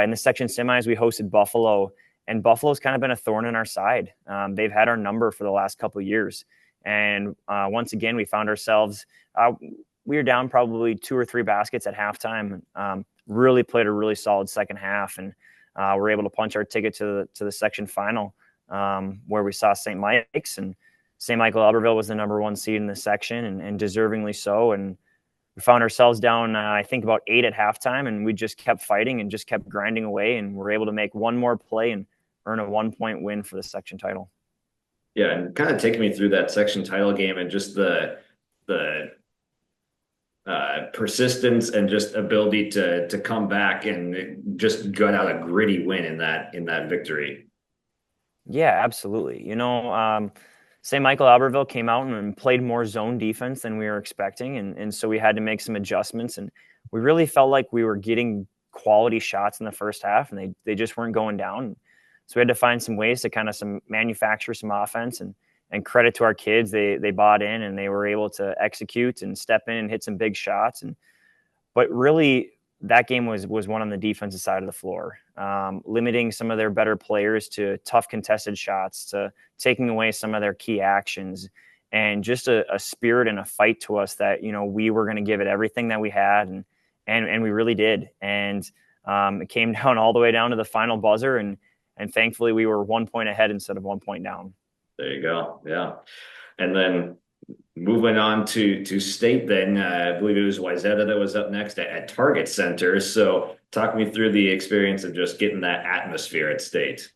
In the section semis, we hosted Buffalo, and Buffalo's kind of been a thorn in our side. They've had our number for the last couple of years. And once again, we found ourselves we were down probably 2 or 3 baskets at halftime. Really played a really solid second half, and we're able to punch our ticket to the section final, where we saw St. Mike's, and St. Michael Albertville was the number 1 seed in the section, and deservingly so. And we found ourselves down, I think, about 8 at halftime, and we just kept fighting and just kept grinding away, and we're able to make one more play and earn a 1-point win for the section title. Yeah, and kind of take me through that section title game and just the persistence and just ability to come back and just gut out a gritty win in that victory. Yeah, absolutely. St. Michael Albertville came out and played more zone defense than we were expecting, and so we had to make some adjustments, and we really felt like we were getting quality shots in the first half, and they just weren't going down. So we had to find some ways to kind of manufacture some offense, and credit to our kids. They bought in, and they were able to execute and step in and hit some big shots. But really, that game was one on the defensive side of the floor, limiting some of their better players to tough contested shots, to taking away some of their key actions, and just a spirit and a fight to us that, we were going to give it everything that we had. And we really did. And it came down all the way down to the final buzzer. And thankfully we were 1 point ahead instead of 1 point down. There you go. Yeah. And then moving on to state, then I believe it was Wayzata that was up next at Target Center. So talk me through the experience of just getting that atmosphere at state.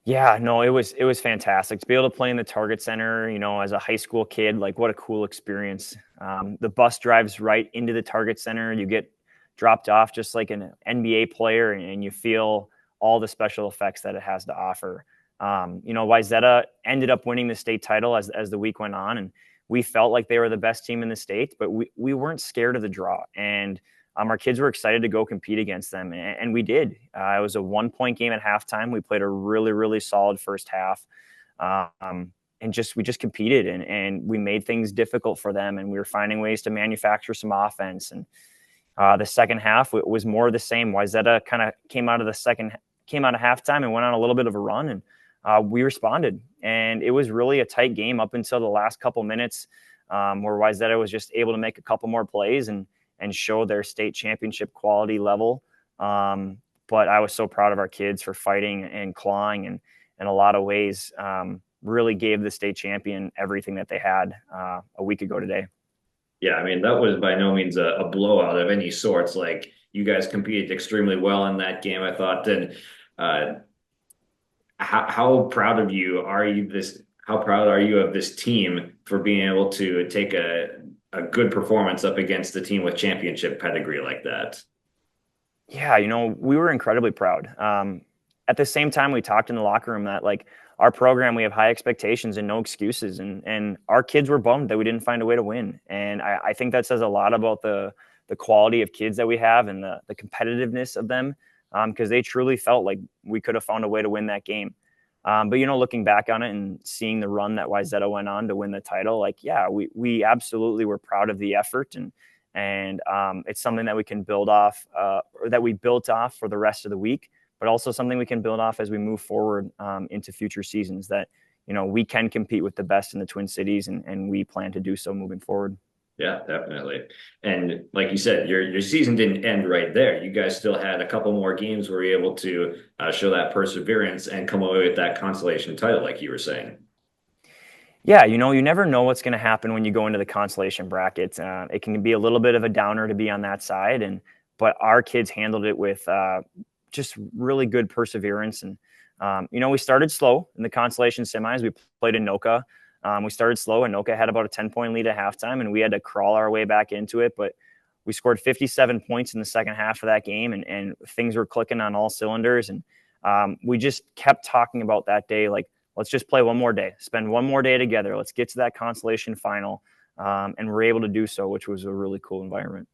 Yeah, no, it was fantastic to be able to play in the Target Center, as a high school kid. Like, what a cool experience. The bus drives right into the Target Center. You get dropped off just like an NBA player, and you feel all the special effects that it has to offer. Wayzata ended up winning the state title as the week went on, and we felt like they were the best team in the state, but we weren't scared of the draw. And our kids were excited to go compete against them, and we did. It was a 1 point game at halftime. We played a really, really solid first half, and we just competed, and we made things difficult for them, and we were finding ways to manufacture some offense. And the second half was more of the same. Wayzata kind of came out of halftime and went on a little bit of a run, and we responded, and it was really a tight game up until the last couple minutes, where Wayzata was just able to make a couple more plays and show their state championship quality level. But I was so proud of our kids for fighting and clawing, and in a lot of ways, really gave the state champion everything that they had a week ago today. Yeah, I mean, that was by no means a blowout of any sorts. Like, you guys competed extremely well in that game, I thought. And how proud of you are you? How proud are you of this team for being able to take a good performance up against a team with championship pedigree like that? Yeah, we were incredibly proud. At the same time, we talked in the locker room that, like, our program, we have high expectations and no excuses. And our kids were bummed that we didn't find a way to win. And I think that says a lot about the quality of kids that we have and the competitiveness of them, because they truly felt like we could have found a way to win that game. But, looking back on it and seeing the run that Wayzata went on to win the title, like, yeah, we absolutely were proud of the effort. And it's something that we can build off, or that we built off for the rest of the week, but also something we can build off as we move forward into future seasons, that, we can compete with the best in the Twin Cities, and we plan to do so moving forward. Yeah, definitely. And like you said, your season didn't end right there. You guys still had a couple more games where you were able to show that perseverance and come away with that consolation title, like you were saying. Yeah, you never know what's going to happen when you go into the consolation bracket. It can be a little bit of a downer to be on that side, but our kids handled it with just really good perseverance. And we started slow in the consolation semis. We played in Noka. We started slow, and Noka had about a 10-point lead at halftime, and we had to crawl our way back into it. But we scored 57 points in the second half of that game, and things were clicking on all cylinders. And we just kept talking about that day, like, let's just play one more day, spend one more day together. Let's get to that consolation final. and we're able to do so, which was a really cool environment.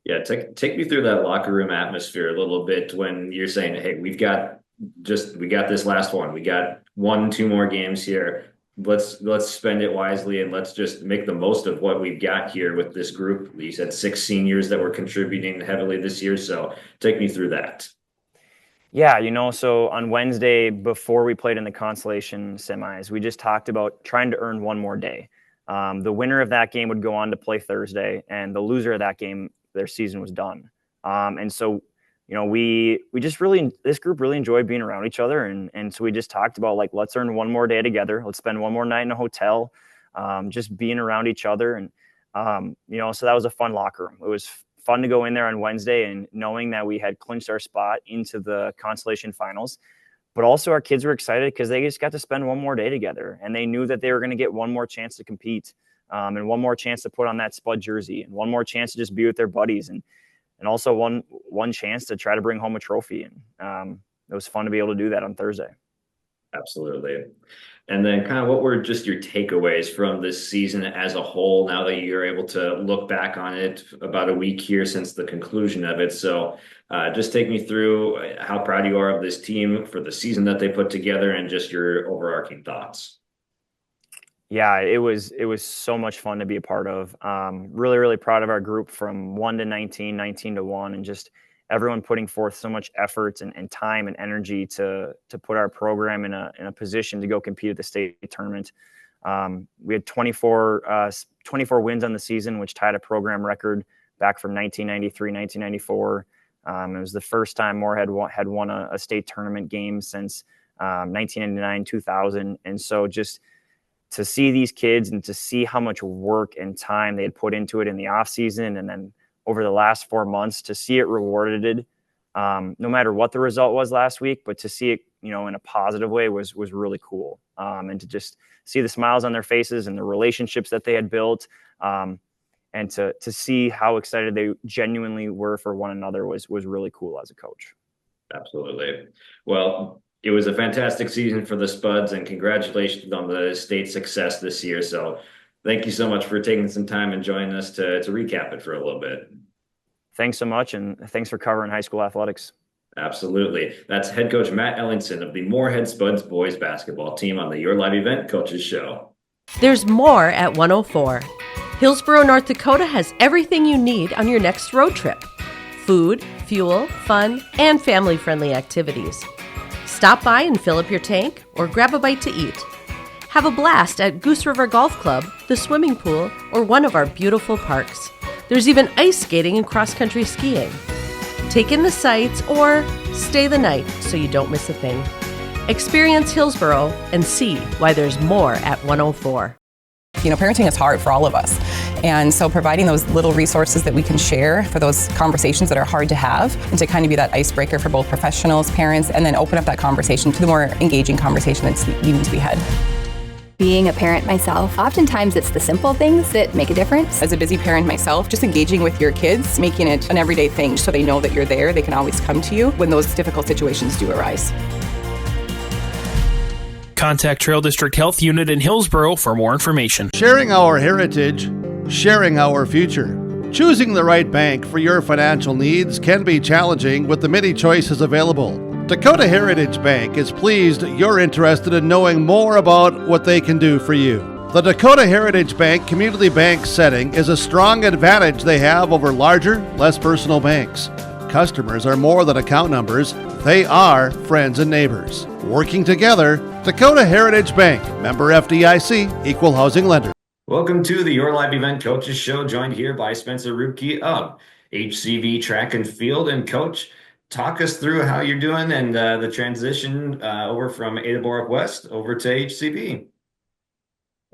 Yeah, take me through that locker room atmosphere a little bit when you're saying, hey, we got this last one. We got 1-2 more games here. Let's spend it wisely and let's just make the most of what we've got here with this group. You said 6 seniors that were contributing heavily this year. So take me through that. Yeah, so on Wednesday, before we played in the consolation semis, we just talked about trying to earn one more day. The winner of that game would go on to play Thursday, and the loser of that game, their season was done. And so, we just this group really enjoyed being around each other. And so we just talked about, like, let's earn one more day together. Let's spend one more night in a hotel, just being around each other. And, so that was a fun locker room. It was fun to go in there on Wednesday and knowing that we had clinched our spot into the consolation finals. But also our kids were excited because they just got to spend one more day together, and they knew that they were going to get one more chance to compete, and one more chance to put on that Spud jersey, and one more chance to just be with their buddies, and also one chance to try to bring home a trophy. And it was fun to be able to do that on Thursday. Absolutely. And then kind of what were just your takeaways from this season as a whole, now that you're able to look back on it about a week here since the conclusion of it? So just take me through how proud you are of this team for the season that they put together and just your overarching thoughts. Yeah, it was so much fun to be a part of. Really, really proud of our group from 1 to 19, 19 to 1, and just everyone putting forth so much effort and time and energy to put our program in a position to go compete at the state tournament. We had 24 wins on the season, which tied a program record back from 1993, 1994. It was the first time Moorhead had won a state tournament game since 1999, 2000. And so just to see these kids and to see how much work and time they had put into it in the off season, and then over the last 4 months, to see it rewarded, no matter what the result was last week, but to see it, in a positive way was really cool. And to just see the smiles on their faces and the relationships that they had built, and to see how excited they genuinely were for one another was really cool as a coach. Absolutely. Well, it was a fantastic season for the Spuds, and congratulations on the state success this year. So thank you so much for taking some time and joining us to recap it for a little bit. Thanks so much, and thanks for covering high school athletics. Absolutely. That's head coach Matt Ellingson of the Moorhead Spuds boys basketball team on the Your Live Event Coaches Show. There's more at 104. Hillsboro, North Dakota has everything you need on your next road trip. Food, fuel, fun, and family-friendly activities. Stop by and fill up your tank or grab a bite to eat. Have a blast at Goose River Golf Club, the swimming pool, or one of our beautiful parks. There's even ice skating and cross-country skiing. Take in the sights or stay the night so you don't miss a thing. Experience Hillsboro and see why there's more at 104. Parenting is hard for all of us. And so providing those little resources that we can share for those conversations that are hard to have, and to kind of be that icebreaker for both professionals, parents, and then open up that conversation to the more engaging conversation that's needing to be had. Being a parent myself, oftentimes it's the simple things that make a difference. As a busy parent myself, just engaging with your kids, making it an everyday thing so they know that you're there, they can always come to you when those difficult situations do arise. Contact Trail District Health Unit in Hillsboro for more information. Sharing our heritage, sharing our future. Choosing the right bank for your financial needs can be challenging with the many choices available. Dakota Heritage Bank is pleased you're interested in knowing more about what they can do for you. The Dakota Heritage Bank community bank setting is a strong advantage they have over larger, less personal banks. Customers are more than account numbers, they are friends and neighbors. Working together, Dakota Heritage Bank, member FDIC, equal housing lender. Welcome to the Your Live Event Coaches Show, joined here by Spencer Ruebke of HCV Track and Field. And Coach, talk us through how you're doing and the transition over from Ada Boric West over to HCV.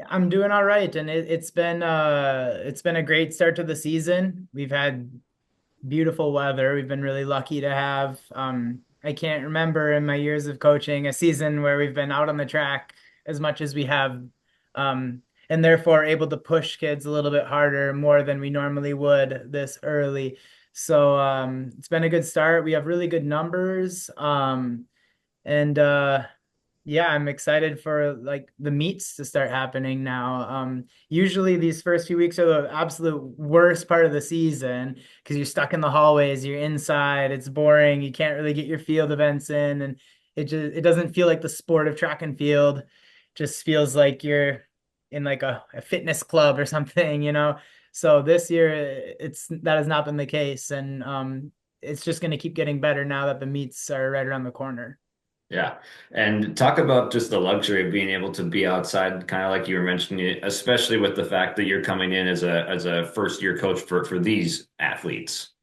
I'm doing all right, and it's been a great start to the season. We've had beautiful weather. We've been really lucky to have. I can't remember in my years of coaching a season where we've been out on the track as much as we have, and therefore able to push kids a little bit harder, more than we normally would this early. So it's been a good start. We have really good numbers, and Yeah, I'm excited for like the meets to start happening now. Usually these first few weeks are the absolute worst part of the season because you're stuck in the hallways, you're inside, it's boring, you can't really get your field events in, and it doesn't feel like the sport of track and field. It just feels like you're in like a fitness club or something, you know. So this year that has not been the case, and it's just going to keep getting better now that the meets are right around the corner. Yeah. And talk about just the luxury of being able to be outside, kind of like you were mentioning, especially with the fact that you're coming in as a first year coach for these athletes.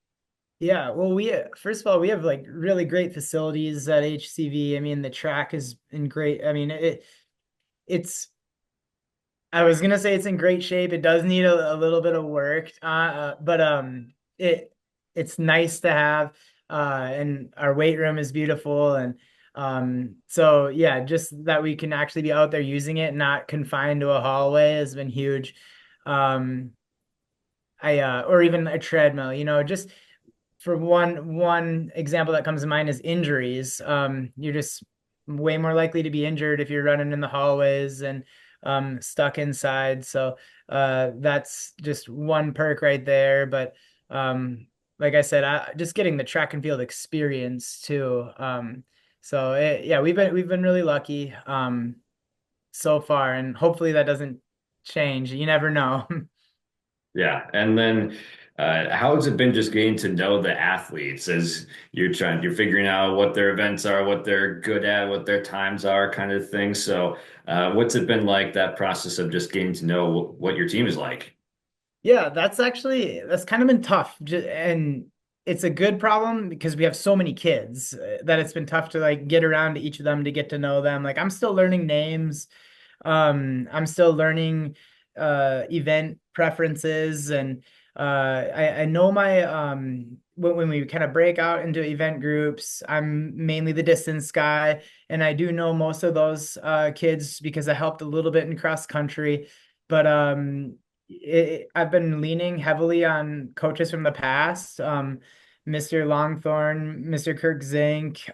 Yeah, well, first of all, we have like really great facilities at HCV. I mean, the track is in great. I mean, it's. I was gonna say it's in great shape. It does need a little bit of work, but it's nice to have. And our weight room is beautiful, and so yeah, just that we can actually be out there using it, not confined to a hallway, has been huge. Um, or even a treadmill, you know, just for one example that comes to mind is injuries. You're just way more likely to be injured if you're running in the hallways and stuck inside. So that's just one perk right there. But like I said, just getting the track and field experience too. Yeah, we've been really lucky so far, and hopefully that doesn't change. You never know. Yeah. And then how has it been just getting to know the athletes as you're figuring out what their events are, what they're good at, what their times are, kind of thing. So what's it been like, that process of just getting to know what your team is like? Yeah, that's kind of been tough. And it's a good problem because we have so many kids that it's been tough to like get around to each of them to get to know them. Like I'm still learning names. I'm still learning event preferences, and I know my when we kind of break out into event groups, I'm mainly the distance guy, and I do know most of those kids because I helped a little bit in cross country, but I've been leaning heavily on coaches from the past. Mr. Longthorn, Mr. Kirk Zink,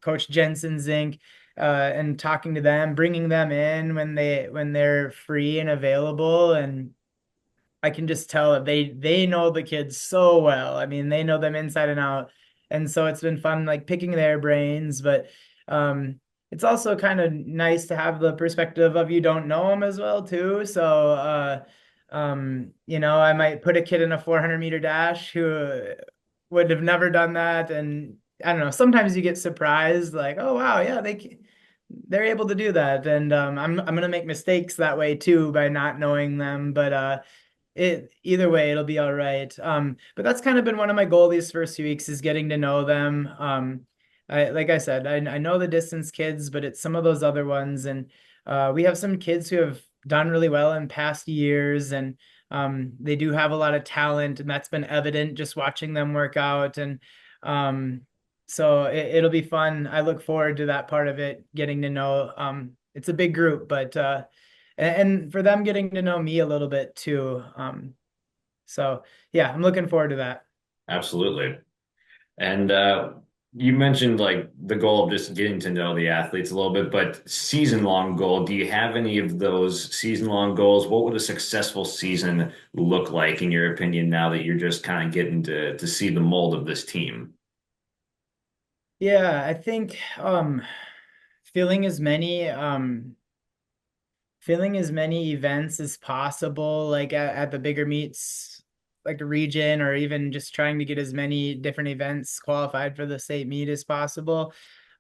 Coach Jensen Zink, and talking to them, bringing them in when they're free and available, and I can just tell that they know the kids so well. I mean, they know them inside and out, and so it's been fun like picking their brains. But it's also kind of nice to have the perspective of you don't know them as well too. So you know, I might put a kid in a 400-meter dash who would have never done that, and I don't know. Sometimes you get surprised, like, oh wow, yeah, they're able to do that, and I'm gonna make mistakes that way too by not knowing them, but either way it'll be all right. But that's kind of been one of my goals these first few weeks, is getting to know them. Like I said, I know the distance kids, but it's some of those other ones, and we have some kids who have done really well in past years, and they do have a lot of talent, and that's been evident just watching them work out, and so it'll be fun. I look forward to that part of it, getting to know. It's a big group, but and for them getting to know me a little bit too. So yeah, I'm looking forward to that. Absolutely. And you mentioned like the goal of just getting to know the athletes a little bit, but season-long goal, do you have any of those season-long goals? What would a successful season look like in your opinion now that you're just kind of getting to see the mold of this team? Yeah, I think filling as many events as possible, like at the bigger meets, like the region, or even just trying to get as many different events qualified for the state meet as possible.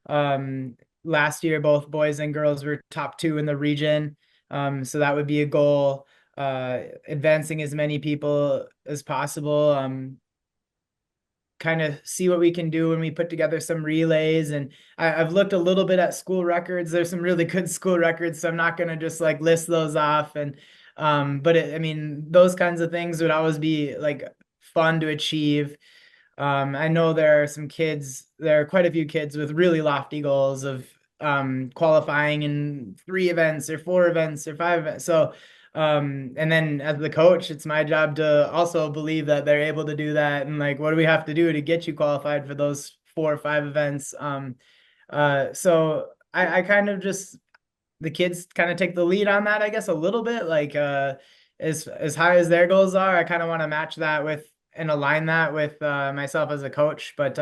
Last year, both boys and girls were top 2 in the region. So that would be a goal, advancing as many people as possible. Kind of see what we can do when we put together some relays. And I've looked a little bit at school records. There's some really good school records, so I'm not going to just like list those off. And but I mean, those kinds of things would always be like fun to achieve. I know there are quite a few kids with really lofty goals of qualifying in 3 events or 4 events or 5 events. So and then as the coach, it's my job to also believe that they're able to do that. And like, what do we have to do to get you qualified for those 4 or 5 events? So I kind of just, the kids kind of take the lead on that, I guess, a little bit. Like as high as their goals are, I kind of want to match that with and align that with myself as a coach. But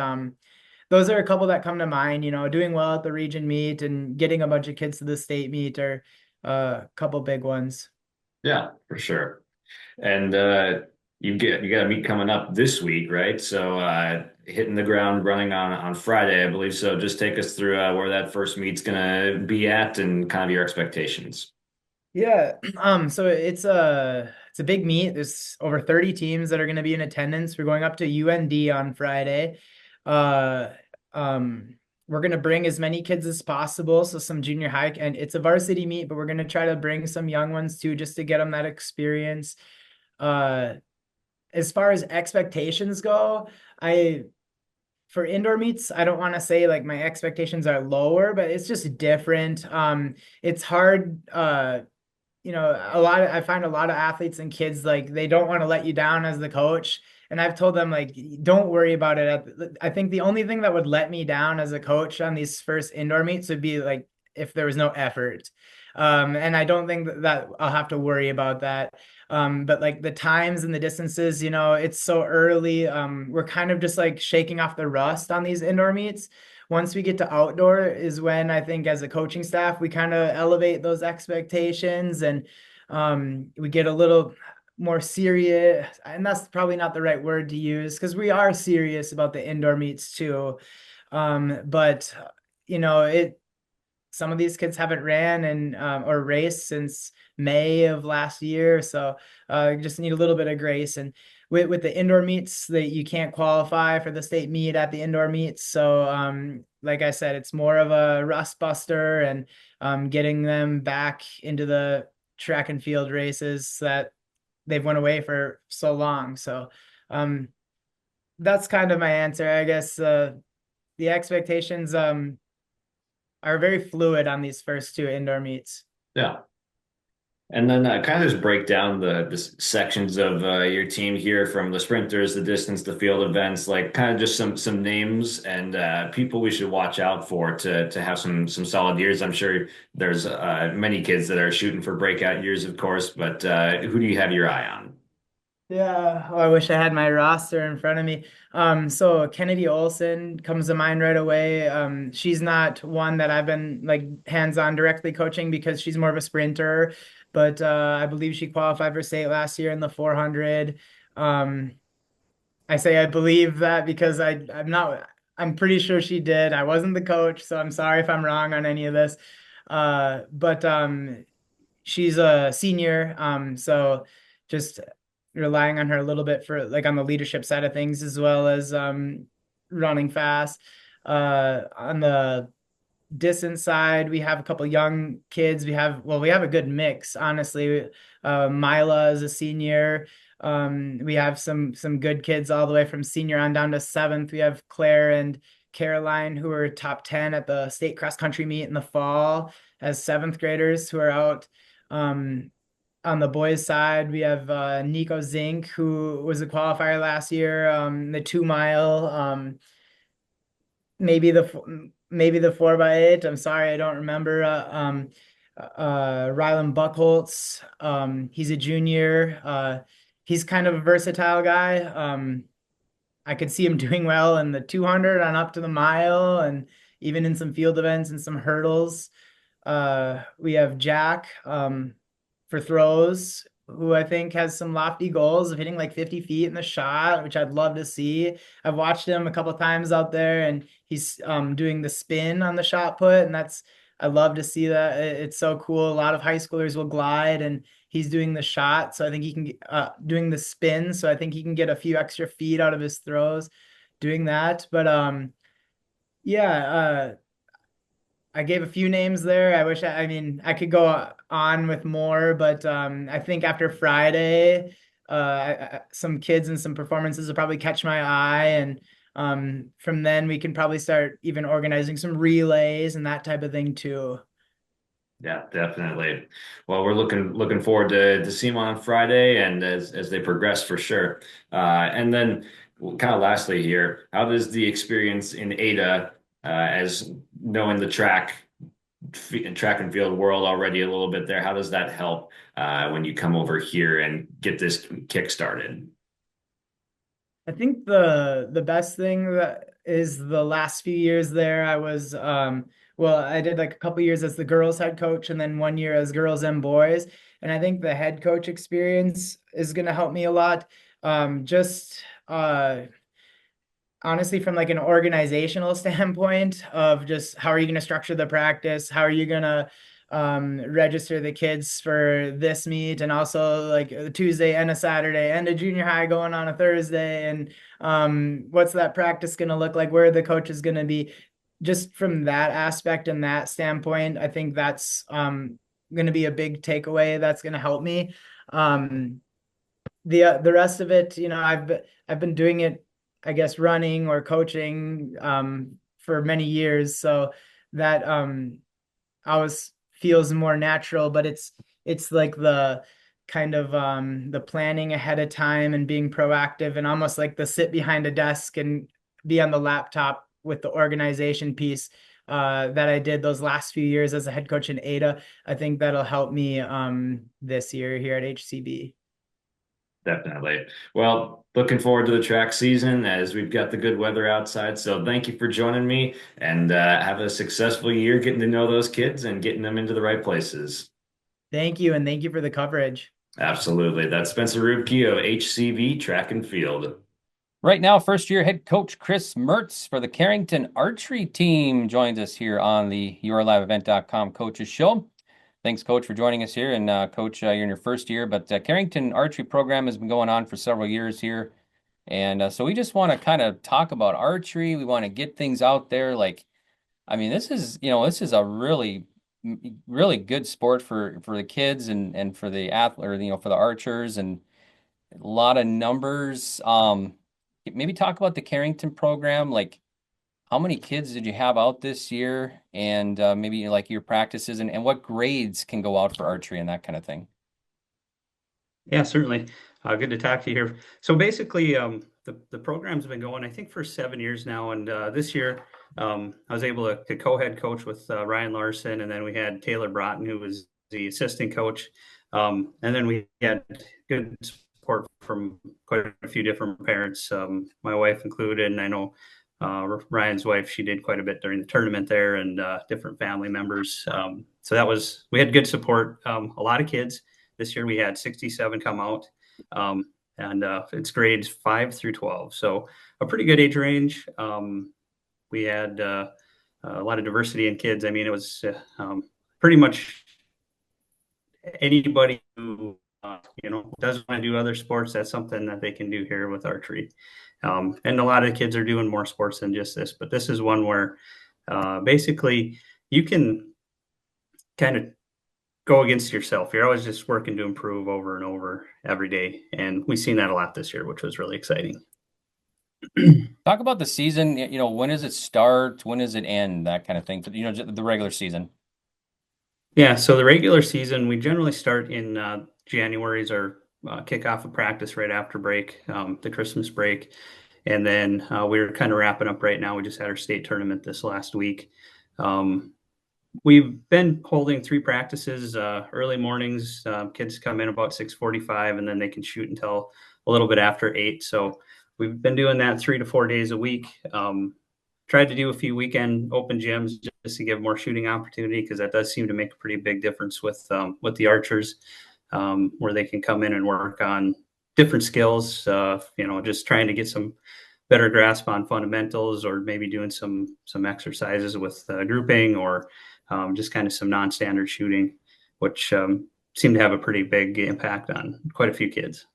those are a couple that come to mind. Doing well at the region meet and getting a bunch of kids to the state meet are a couple big ones. Yeah, for sure. And you got a meet coming up this week, right? So hitting the ground running on Friday, I believe. So just take us through where that first meet's gonna be at and kind of your expectations. Yeah. So it's a big meet. There's over 30 teams that are going to be in attendance. We're going up to UND on Friday. Uh, we're going to bring as many kids as possible. So some junior high, and it's a varsity meet, but we're going to try to bring some young ones too, just to get them that experience. As far as expectations go, for indoor meets, I don't want to say like my expectations are lower, but it's just different. It's hard. I find a lot of athletes and kids, like, they don't want to let you down as the coach. And I've told them, like, don't worry about it. I think the only thing that would let me down as a coach on these first indoor meets would be like if there was no effort. And I don't think that I'll have to worry about that. But like the times and the distances, it's so early. We're kind of just like shaking off the rust on these indoor meets. Once we get to outdoor is when I think as a coaching staff, we kind of elevate those expectations and we get a little more serious. And that's probably not the right word to use because we are serious about the indoor meets too. But some of these kids haven't ran and or raced since May of last year. So just need a little bit of grace. And with the indoor meets, that you can't qualify for the state meet at the indoor meets. So like I said, it's more of a rust buster and getting them back into the track and field races that they've went away for so long. So that's kind of my answer. I guess the expectations are very fluid on these first two indoor meets. Yeah. And then kind of just break down the sections of your team here, from the sprinters, the distance, the field events, like kind of just some names and people we should watch out for to have some solid years. I'm sure there's many kids that are shooting for breakout years, of course, but who do you have your eye on? Yeah, I wish I had my roster in front of me. So Kennedy Olson comes to mind right away. She's not one that I've been like hands-on directly coaching because she's more of a sprinter, but I believe she qualified for state last year in the 400. I say I believe that because I'm pretty sure she did. I wasn't the coach, so I'm sorry if I'm wrong on any of this. But she's a senior, so just relying on her a little bit for like on the leadership side of things, as well as running fast. On the distance side, we have a couple young kids. We have a good mix, honestly. Mila is a senior. We have some good kids all the way from senior on down to seventh. We have Claire and Caroline, who are top 10 at the state cross country meet in the fall as seventh graders who are out. On the boys' side, we have Nico Zink, who was a qualifier last year, the 2 mile, maybe the 4x8. I'm sorry, I don't remember. Rylan Buckholtz, he's a junior. He's kind of a versatile guy. I could see him doing well in the 200 on up to the mile, and even in some field events and some hurdles. We have Jack for throws, who I think has some lofty goals of hitting like 50 feet in the shot, which I'd love to see. I've watched him a couple of times out there, and he's doing the spin on the shot put, and I love to see that. It's so cool. A lot of high schoolers will glide, and he's doing the shot, so I think he can doing the spin, so I think he can get a few extra feet out of his throws doing that. But yeah, I gave a few names there. I could go on with more, but I think after Friday, some kids and some performances will probably catch my eye, and from then we can probably start even organizing some relays and that type of thing too. Yeah, definitely. Well, we're looking forward to seeing them on Friday and as they progress for sure. And then kind of lastly here, how does the experience in Ada as knowing the track track and field world already a little bit there. How does that help when you come over here and get this kick started? I think the best thing that is the last few years there, I was well, I did like a couple years as the girls head coach and then 1 year as girls and boys. And I think the head coach experience is going to help me a lot. Just honestly, from like an organizational standpoint of just how are you going to structure the practice? How are you going to register the kids for this meet, and also like a Tuesday and a Saturday and a junior high going on a Thursday, and what's that practice going to look like? Where are the coaches going to be? Just from that aspect and that standpoint, I think that's going to be a big takeaway. That's going to help me. The rest of it, I've been doing it, I guess, running or coaching for many years, so that always feels more natural. But it's like the kind of the planning ahead of time and being proactive, and almost like the sit behind a desk and be on the laptop with the organization piece that I did those last few years as a head coach in Ada. I think that'll help me this year here at HCB. Definitely. Well, looking forward to the track season as we've got the good weather outside. So thank you for joining me, and have a successful year getting to know those kids and getting them into the right places. Thank you. And thank you for the coverage. Absolutely. That's Spencer Ruebke of HCB Track and Field. Right now, first-year head coach Chris Mertz for the Carrington Archery team joins us here on the YourLiveEvent.com Coaches Show. Thanks, Coach, for joining us here. And, Coach, you're in your first year, but Carrington Archery program has been going on for several years here. And so we just want to kind of talk about archery. We want to get things out there. This is a really, really good sport for the kids and for the athlete, for the archers, and a lot of numbers. Maybe talk about the Carrington program. Like, how many kids did you have out this year, and maybe like your practices, and what grades can go out for archery and that kind of thing? Yeah, certainly. Good to talk to you here. So basically, the program's been going, I think, for 7 years now. And this year, I was able to co-head coach with Ryan Larson, and then we had Taylor Broughton, who was the assistant coach. And then we had good support from quite a few different parents, my wife included, and I know Ryan's wife, she did quite a bit during the tournament there, and different family members. So we had good support. A lot of kids. This year we had 67 come out, and it's grades 5 through 12. So a pretty good age range. We had a lot of diversity in kids. I mean, it was pretty much anybody who doesn't want to do other sports. That's something that they can do here with archery. And a lot of kids are doing more sports than just this, but this is one where basically you can kind of go against yourself. You're always just working to improve over and over every day. And we've seen that a lot this year, which was really exciting. Talk about the season. When does it start? When does it end? That kind of thing. The regular season. Yeah. So the regular season, we generally start in January is our kickoff of practice right after break, the Christmas break. And then we're kind of wrapping up right now. We just had our state tournament this last week. We've been holding 3 practices, early mornings. Kids come in about 6:45, and then they can shoot until a little bit after 8. So we've been doing that 3 to 4 days a week. Tried to do a few weekend open gyms just to give more shooting opportunity, because that does seem to make a pretty big difference with the archers, where they can come in and work on different skills, just trying to get some better grasp on fundamentals, or maybe doing some exercises with grouping, or just kind of some non-standard shooting, which seem to have a pretty big impact on quite a few kids.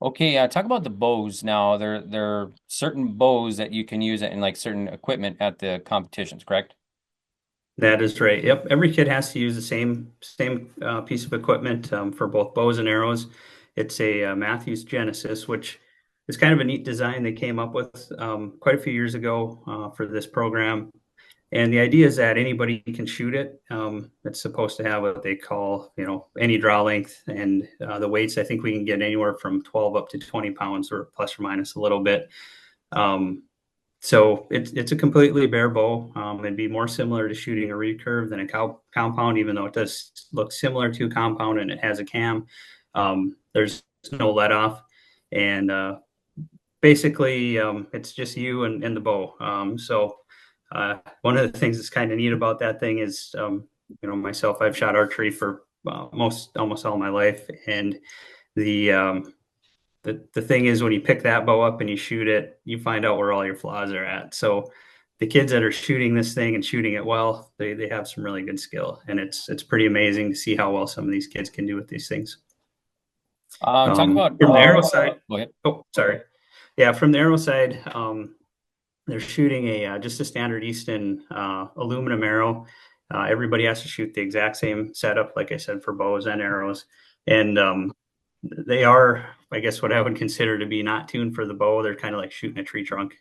Okay, talk about the bows now. There are certain bows that you can use in like certain equipment at the competitions, correct? That is right. Yep. Every kid has to use the same piece of equipment for both bows and arrows. It's a Matthews Genesis, which is kind of a neat design they came up with quite a few years ago for this program. And the idea is that anybody can shoot it. It's supposed to have what they call, any draw length, and the weights. I think we can get anywhere from 12 up to 20 pounds, or plus or minus a little bit. So it's a completely bare bow. It'd be more similar to shooting a recurve than a compound, even though it does look similar to a compound and it has a cam. There's no let off, and basically it's just you and the bow. One of the things that's kind of neat about that thing is, myself, I've shot archery for almost all my life, and the thing is, when you pick that bow up and you shoot it, you find out where all your flaws are at. So the kids that are shooting this thing and shooting it well, they have some really good skill, and it's pretty amazing to see how well some of these kids can do with these things. Talk about from the arrow side. Go ahead. Oh, sorry. Yeah, from the arrow side, they're shooting just a standard Easton aluminum arrow. Everybody has to shoot the exact same setup, like I said, for bows and arrows, and they are, I guess, what I would consider to be not tuned for the bow. They're kind of like shooting a tree trunk.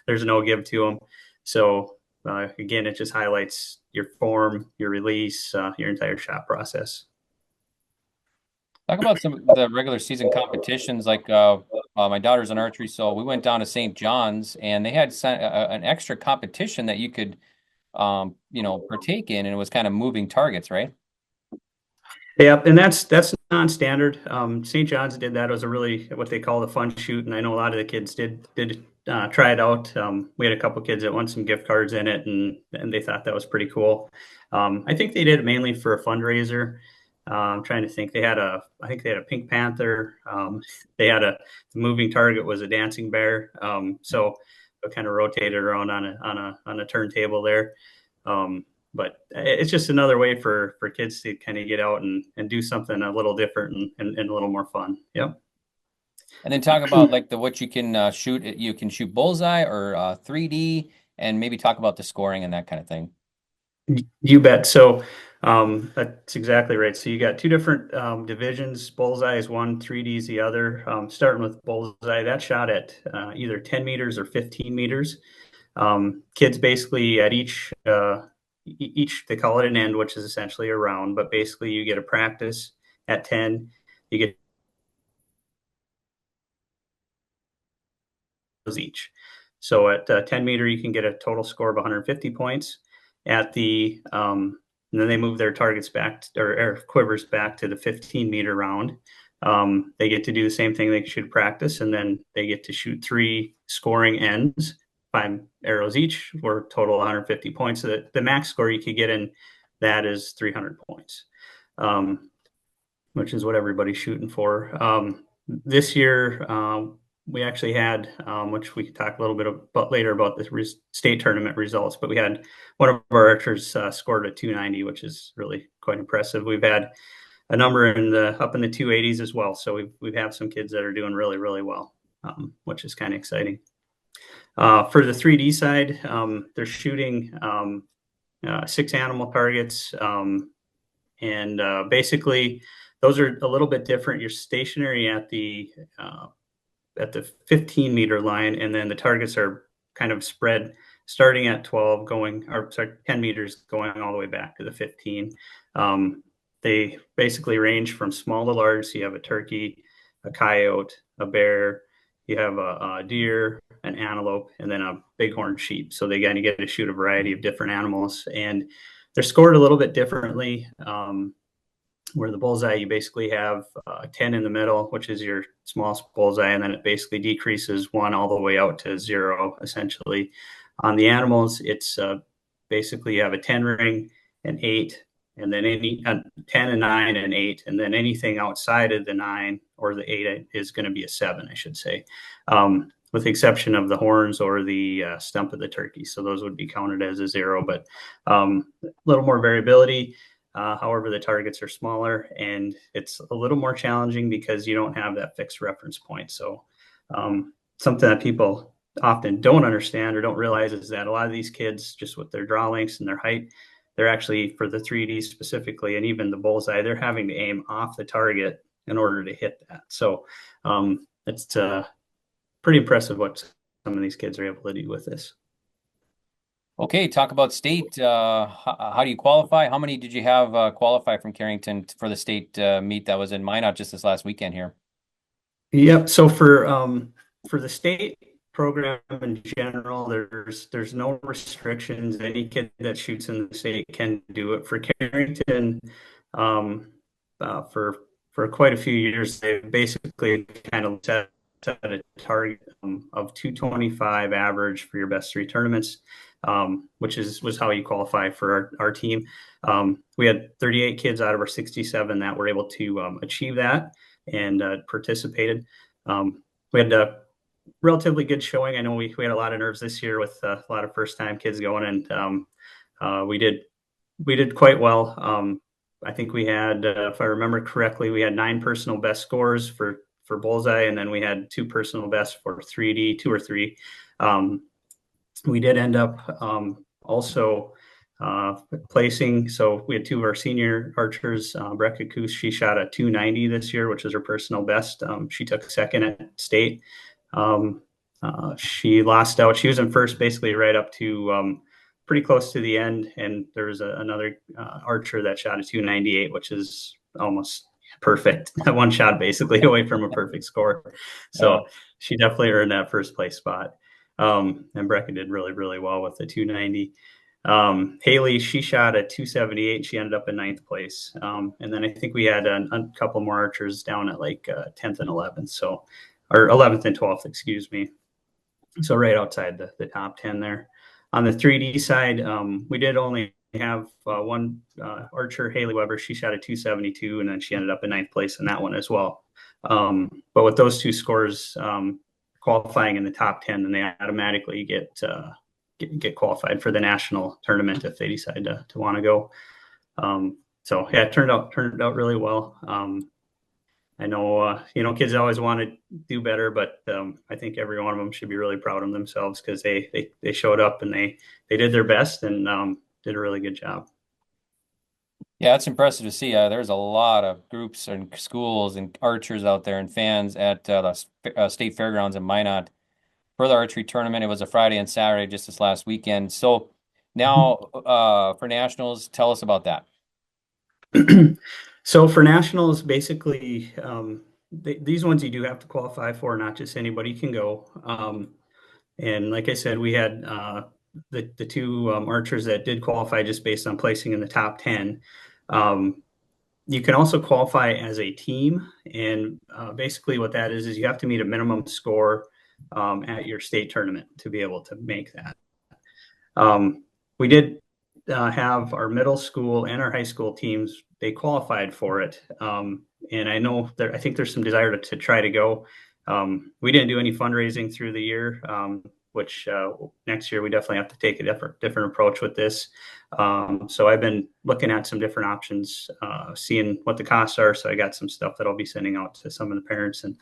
There's no give to them. So again, it just highlights your form, your release, your entire shot process. Talk about some of the regular season competitions. Like my daughter's in archery, so we went down to St. John's, and they had an extra competition that you could, partake in, and it was kind of moving targets, right? Yeah, and that's non-standard. St. John's did that. It was a really what they call the fun shoot, and I know a lot of the kids did try it out. We had a couple kids that won some gift cards in it, and they thought that was pretty cool. I think they did it mainly for a fundraiser. I'm trying to think. I think they had a pink panther. They had the moving target was a dancing bear. So it kind of rotated around on a turntable there. But it's just another way for kids to kind of get out and do something a little different and a little more fun. Yep. And then talk about like what you can shoot. You can shoot bullseye or 3D, and maybe talk about the scoring and that kind of thing. You bet. So that's exactly right. So you got two different divisions. Bullseye is one, 3D is the other. Starting with bullseye, that's shot at either 10 meters or 15 meters. Kids basically at each they call it an end, which is essentially a round, but basically you get a practice at 10. You get each. So at 10 meter, you can get a total score of 150 points. At the and then they move their targets back or quivers back to the 15 meter round. They get to do the same thing. They can shoot practice, and then they get to shoot 3 scoring ends, 5 arrows each, or total 150 points. So the max score you could get in that is 300 points, which is what everybody's shooting for. This year, we actually had, which we could talk a little bit about later about the state tournament results, but we had one of our archers scored a 290, which is really quite impressive. We've had a number up in the 280s as well. So we've had some kids that are doing really, really well, which is kind of exciting. For the 3D side, they're shooting 6 animal targets. And basically, those are a little bit different. You're stationary at the 15 meter line, and then the targets are kind of spread starting at 10 meters going all the way back to the 15. They basically range from small to large. So you have a turkey, a coyote, a bear, you have a deer, an antelope, and then a bighorn sheep. So they kind of get to shoot a variety of different animals, and they're scored a little bit differently. Where the bullseye, you basically have 10 in the middle, which is your smallest bullseye, and then it basically decreases 1 all the way out to 0, essentially. On the animals, it's basically you have a 10 ring, an 8, and then 10, and 9, and 8, and then anything outside of the 9 or the 8 is going to be a 7, I should say, with the exception of the horns or the stump of the turkey. So those would be counted as a 0, but a little more variability. However, the targets are smaller, and it's a little more challenging because you don't have that fixed reference point. So something that people often don't understand or don't realize is that a lot of these kids, just with their draw lengths and their height, they're actually, for the 3D specifically, and even the bullseye, they're having to aim off the target in order to hit that. So it's pretty impressive what some of these kids are able to do with this. Okay, talk about state. How do you qualify? How many did you have qualify from Carrington for the state meet that was in Minot just this last weekend here? Yep. So for the state, program in general. There's no restrictions. Any kid that shoots in the state can do it. For Carrington, for quite a few years, they basically kind of set a target of 225 average for your best 3 tournaments, which was how you qualify for our team. We had 38 kids out of our 67 that were able to achieve that and participated. We had a relatively good showing. I know we had a lot of nerves this year with a lot of first-time kids going, and we did quite well. I think we had, if I remember correctly, we had 9 personal best scores for bullseye, and then we had 2 personal best for 3D, 2 or 3. We did end up also placing. So we had 2 of our senior archers, Ruebke, she shot a 290 this year, which was her personal best. She took 2nd at state. She lost out. She was in first basically right up to pretty close to the end. And there was another archer that shot a 298, which is almost perfect. One shot basically away from a perfect score. So she definitely earned that first place spot. And Ruebke did really, really well with the 290. Haley, she shot a 278. She ended up in 9th place. And then I think we had a couple more archers down at like 10th and 11th. So, or 11th and 12th, excuse me. So right outside the top 10 there. On the 3D side, we did only have one archer, Haley Weber. She shot a 272, and then she ended up in 9th place in that one as well. But with those 2 scores qualifying in the top 10, then they automatically get qualified for the national tournament if they decide to want to go. So yeah, it turned out really well. I know, kids always want to do better, but I think every one of them should be really proud of themselves because they showed up and they did their best and did a really good job. Yeah, it's impressive to see. There's a lot of groups and schools and archers out there and fans at the state fairgrounds in Minot for the archery tournament. It was a Friday and Saturday just this last weekend. So now for nationals, tell us about that. So for nationals, basically, these ones you do have to qualify for, not just anybody can go. And like I said, we had the 2 archers that did qualify just based on placing in the top 10. You can also qualify as a team. And basically what that is you have to meet a minimum score at your state tournament to be able to make that. We did have our middle school and our high school teams, they qualified for it. And I know I think there's some desire to try to go. We didn't do any fundraising through the year, which next year we definitely have to take a different approach with this. So I've been looking at some different options, seeing what the costs are. So I got some stuff that I'll be sending out to some of the parents, and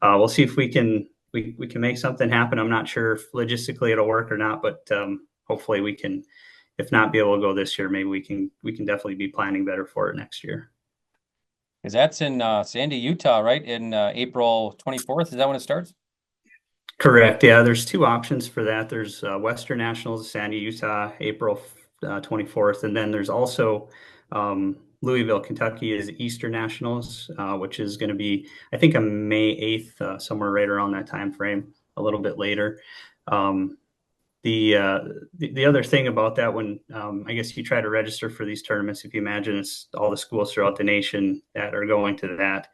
we'll see if we can make something happen. I'm not sure if logistically it'll work or not, but hopefully we can. If not be able to go this year, maybe we can definitely be planning better for it next year. Because that's in Sandy, Utah, right? In April 24th. Is that when it starts? Correct. Yeah, there's 2 options for that. There's Western Nationals, Sandy, Utah, April 24th. And then there's also Louisville, Kentucky is Eastern Nationals, which is going to be, I think, on May 8th, somewhere right around that time frame, a little bit later. The other thing about that one, I guess you try to register for these tournaments, if you imagine it's all the schools throughout the nation that are going to that.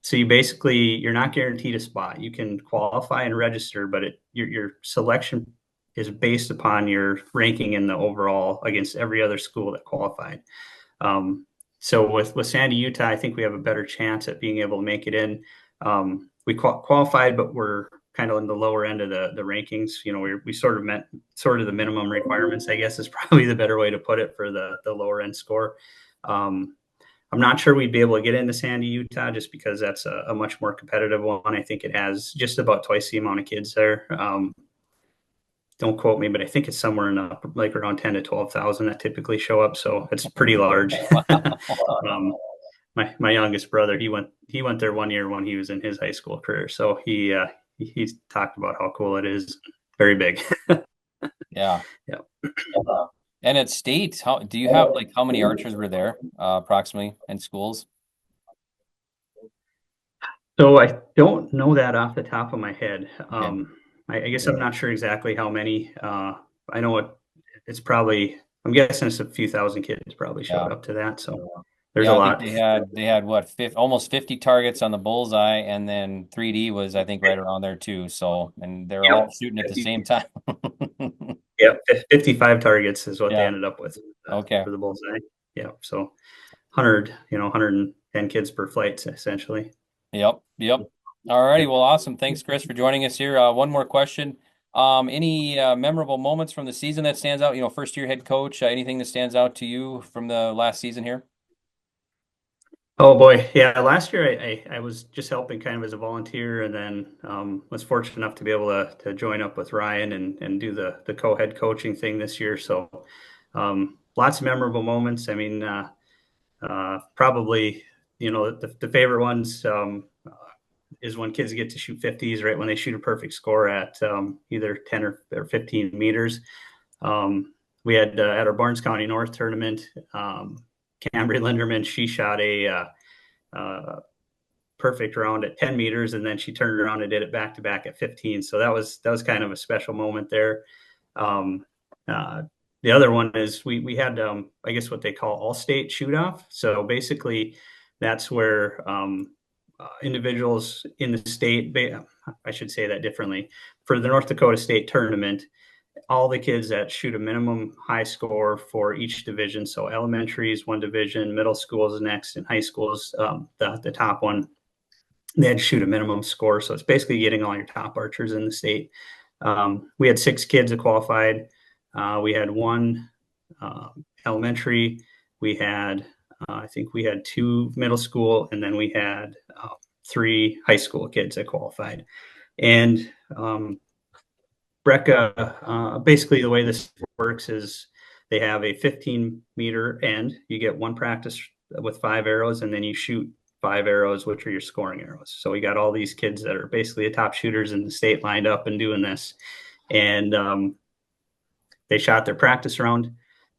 So you're not guaranteed a spot. You can qualify and register, but your selection is based upon your ranking in the overall against every other school that qualified. So with Sandy, Utah, I think we have a better chance at being able to make it in. We qualified, but we're kind of in the lower end of the rankings. We sort of met the minimum requirements, I guess is probably the better way to put it for the lower end score. I'm not sure we'd be able to get into Sandy, Utah, just because that's a much more competitive one. I think it has just about twice the amount of kids there. Don't quote me, but I think it's somewhere in like around 10 to 12,000 that typically show up. So it's pretty large. My youngest brother, he went there one year when he was in his high school career. So he's talked about how cool it is. Very big. Yeah. And at state, how do you have how many archers were there approximately in schools? So I don't know that off the top of my head. Okay. I guess I'm not sure exactly how many. I know it's probably, I'm guessing it's a few thousand kids probably showed up to that. So there's a I think lot. they had what, almost 50 targets on the bullseye, and then 3D was, I think, right around there too. So, and they're all shooting at the same time. Yep, 55 targets is what they Yeah. ended up with Okay. for the bullseye. Yeah, so 110 kids per flight essentially. Yep. All righty. Well, awesome. Thanks, Chris, for joining us here. One more question. Any memorable moments from the season that stands out? First year head coach, anything that stands out to you from the last season here? Oh boy, yeah. Last year I was just helping kind of as a volunteer, and then was fortunate enough to be able to join up with Ryan and do the co-head coaching thing this year. So lots of memorable moments. I mean, probably the favorite ones is when kids get to shoot 50s, right when they shoot a perfect score at either 10 or 15 meters. We had at our Barnes County North tournament. Cambry Linderman, she shot a perfect round at 10 meters, and then she turned around and did it back to back at 15. So that was kind of a special moment there. The other one is we had I guess what they call all-state shoot-off. So basically, that's where individuals in the state, I should say that differently, for the North Dakota State tournament, all the kids that shoot a minimum high score for each division. So elementary is one division, middle school is next, and high school is the top one. They had to shoot a minimum score. So it's basically getting all your top archers in the state. We had 6 kids that qualified. We had 1 elementary. We had, I think we had 2 middle school, and then we had 3 high school kids that qualified. And Brecka, basically the way this works is they have a 15-meter end. You get 1 practice with 5 arrows, and then you shoot 5 arrows, which are your scoring arrows. So we got all these kids that are basically the top shooters in the state lined up and doing this. And they shot their practice round.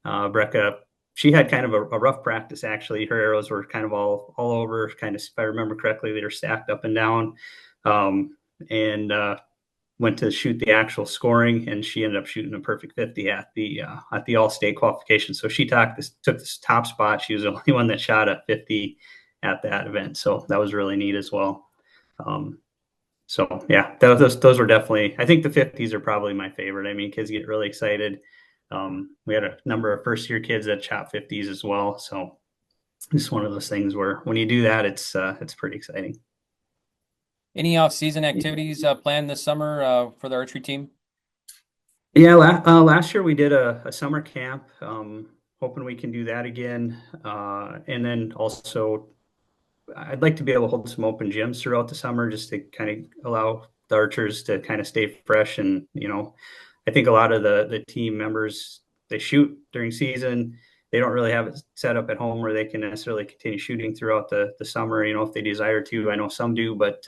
Brecka, she had kind of a rough practice, actually. Her arrows were kind of all over, kind of, if I remember correctly, they were stacked up and down. And went to shoot the actual scoring, and she ended up shooting a perfect 50 at the all-state qualification. So she took this top spot. She was the only one that shot a 50 at that event. So that was really neat as well. So yeah, those were definitely, I think the 50s are probably my favorite. I mean, kids get really excited. We had a number of first-year kids that shot 50s as well. So it's one of those things where when you do that, it's pretty exciting. Any off-season activities planned this summer for the archery team? Yeah, last year we did a summer camp. Hoping we can do that again. And then also, I'd like to be able to hold some open gyms throughout the summer, just to kind of allow the archers to kind of stay fresh. And I think a lot of the team members, they shoot during season. They don't really have it set up at home where they can necessarily continue shooting throughout the summer, if they desire to. I know some do, but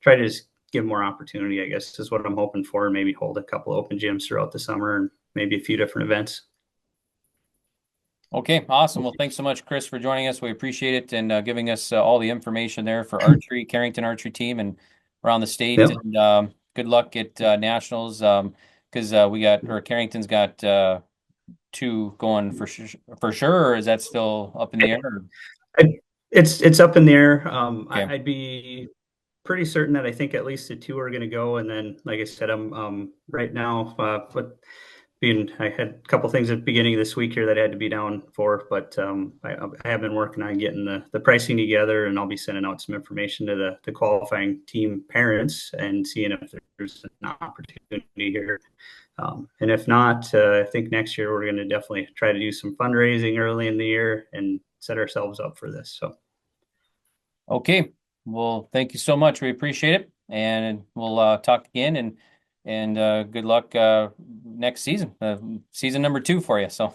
try to just give more opportunity, I guess, is what I'm hoping for, and maybe hold a couple open gyms throughout the summer and maybe a few different events. Okay, awesome. Well, thanks so much, Chris, for joining us. We appreciate it, and giving us all the information there for archery, Carrington archery team, and around the state. Yep. And good luck at nationals, because Carrington's got 2 going for sure, or is that still up in the air? It's up in the air. Okay. I'd be pretty certain that I think at least the 2 are going to go, and then, like I said, I'm right now. I had a couple things at the beginning of this week here that I had to be down for, but I have been working on getting the pricing together, and I'll be sending out some information to the qualifying team parents and seeing if there's an opportunity here. And if not, I think next year we're going to definitely try to do some fundraising early in the year and set ourselves up for this. So, okay. Well, thank you so much. We appreciate it, and we'll talk again. And good luck next season, season number 2 for you. So.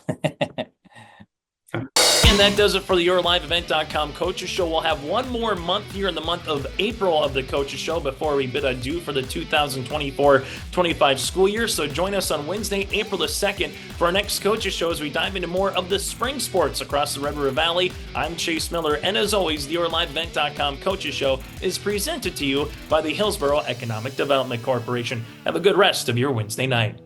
And that does it for the YourLiveEvent.com Coaches Show. We'll have one more month here in the month of April of the Coaches Show before we bid adieu for the 2024-25 school year. So join us on Wednesday, April the 2nd for our next Coaches Show as we dive into more of the spring sports across the Red River Valley. I'm Chase Miller, and as always, the YourLiveEvent.com Coaches Show is presented to you by the Hillsboro Economic Development Corporation. Have a good rest of your Wednesday night.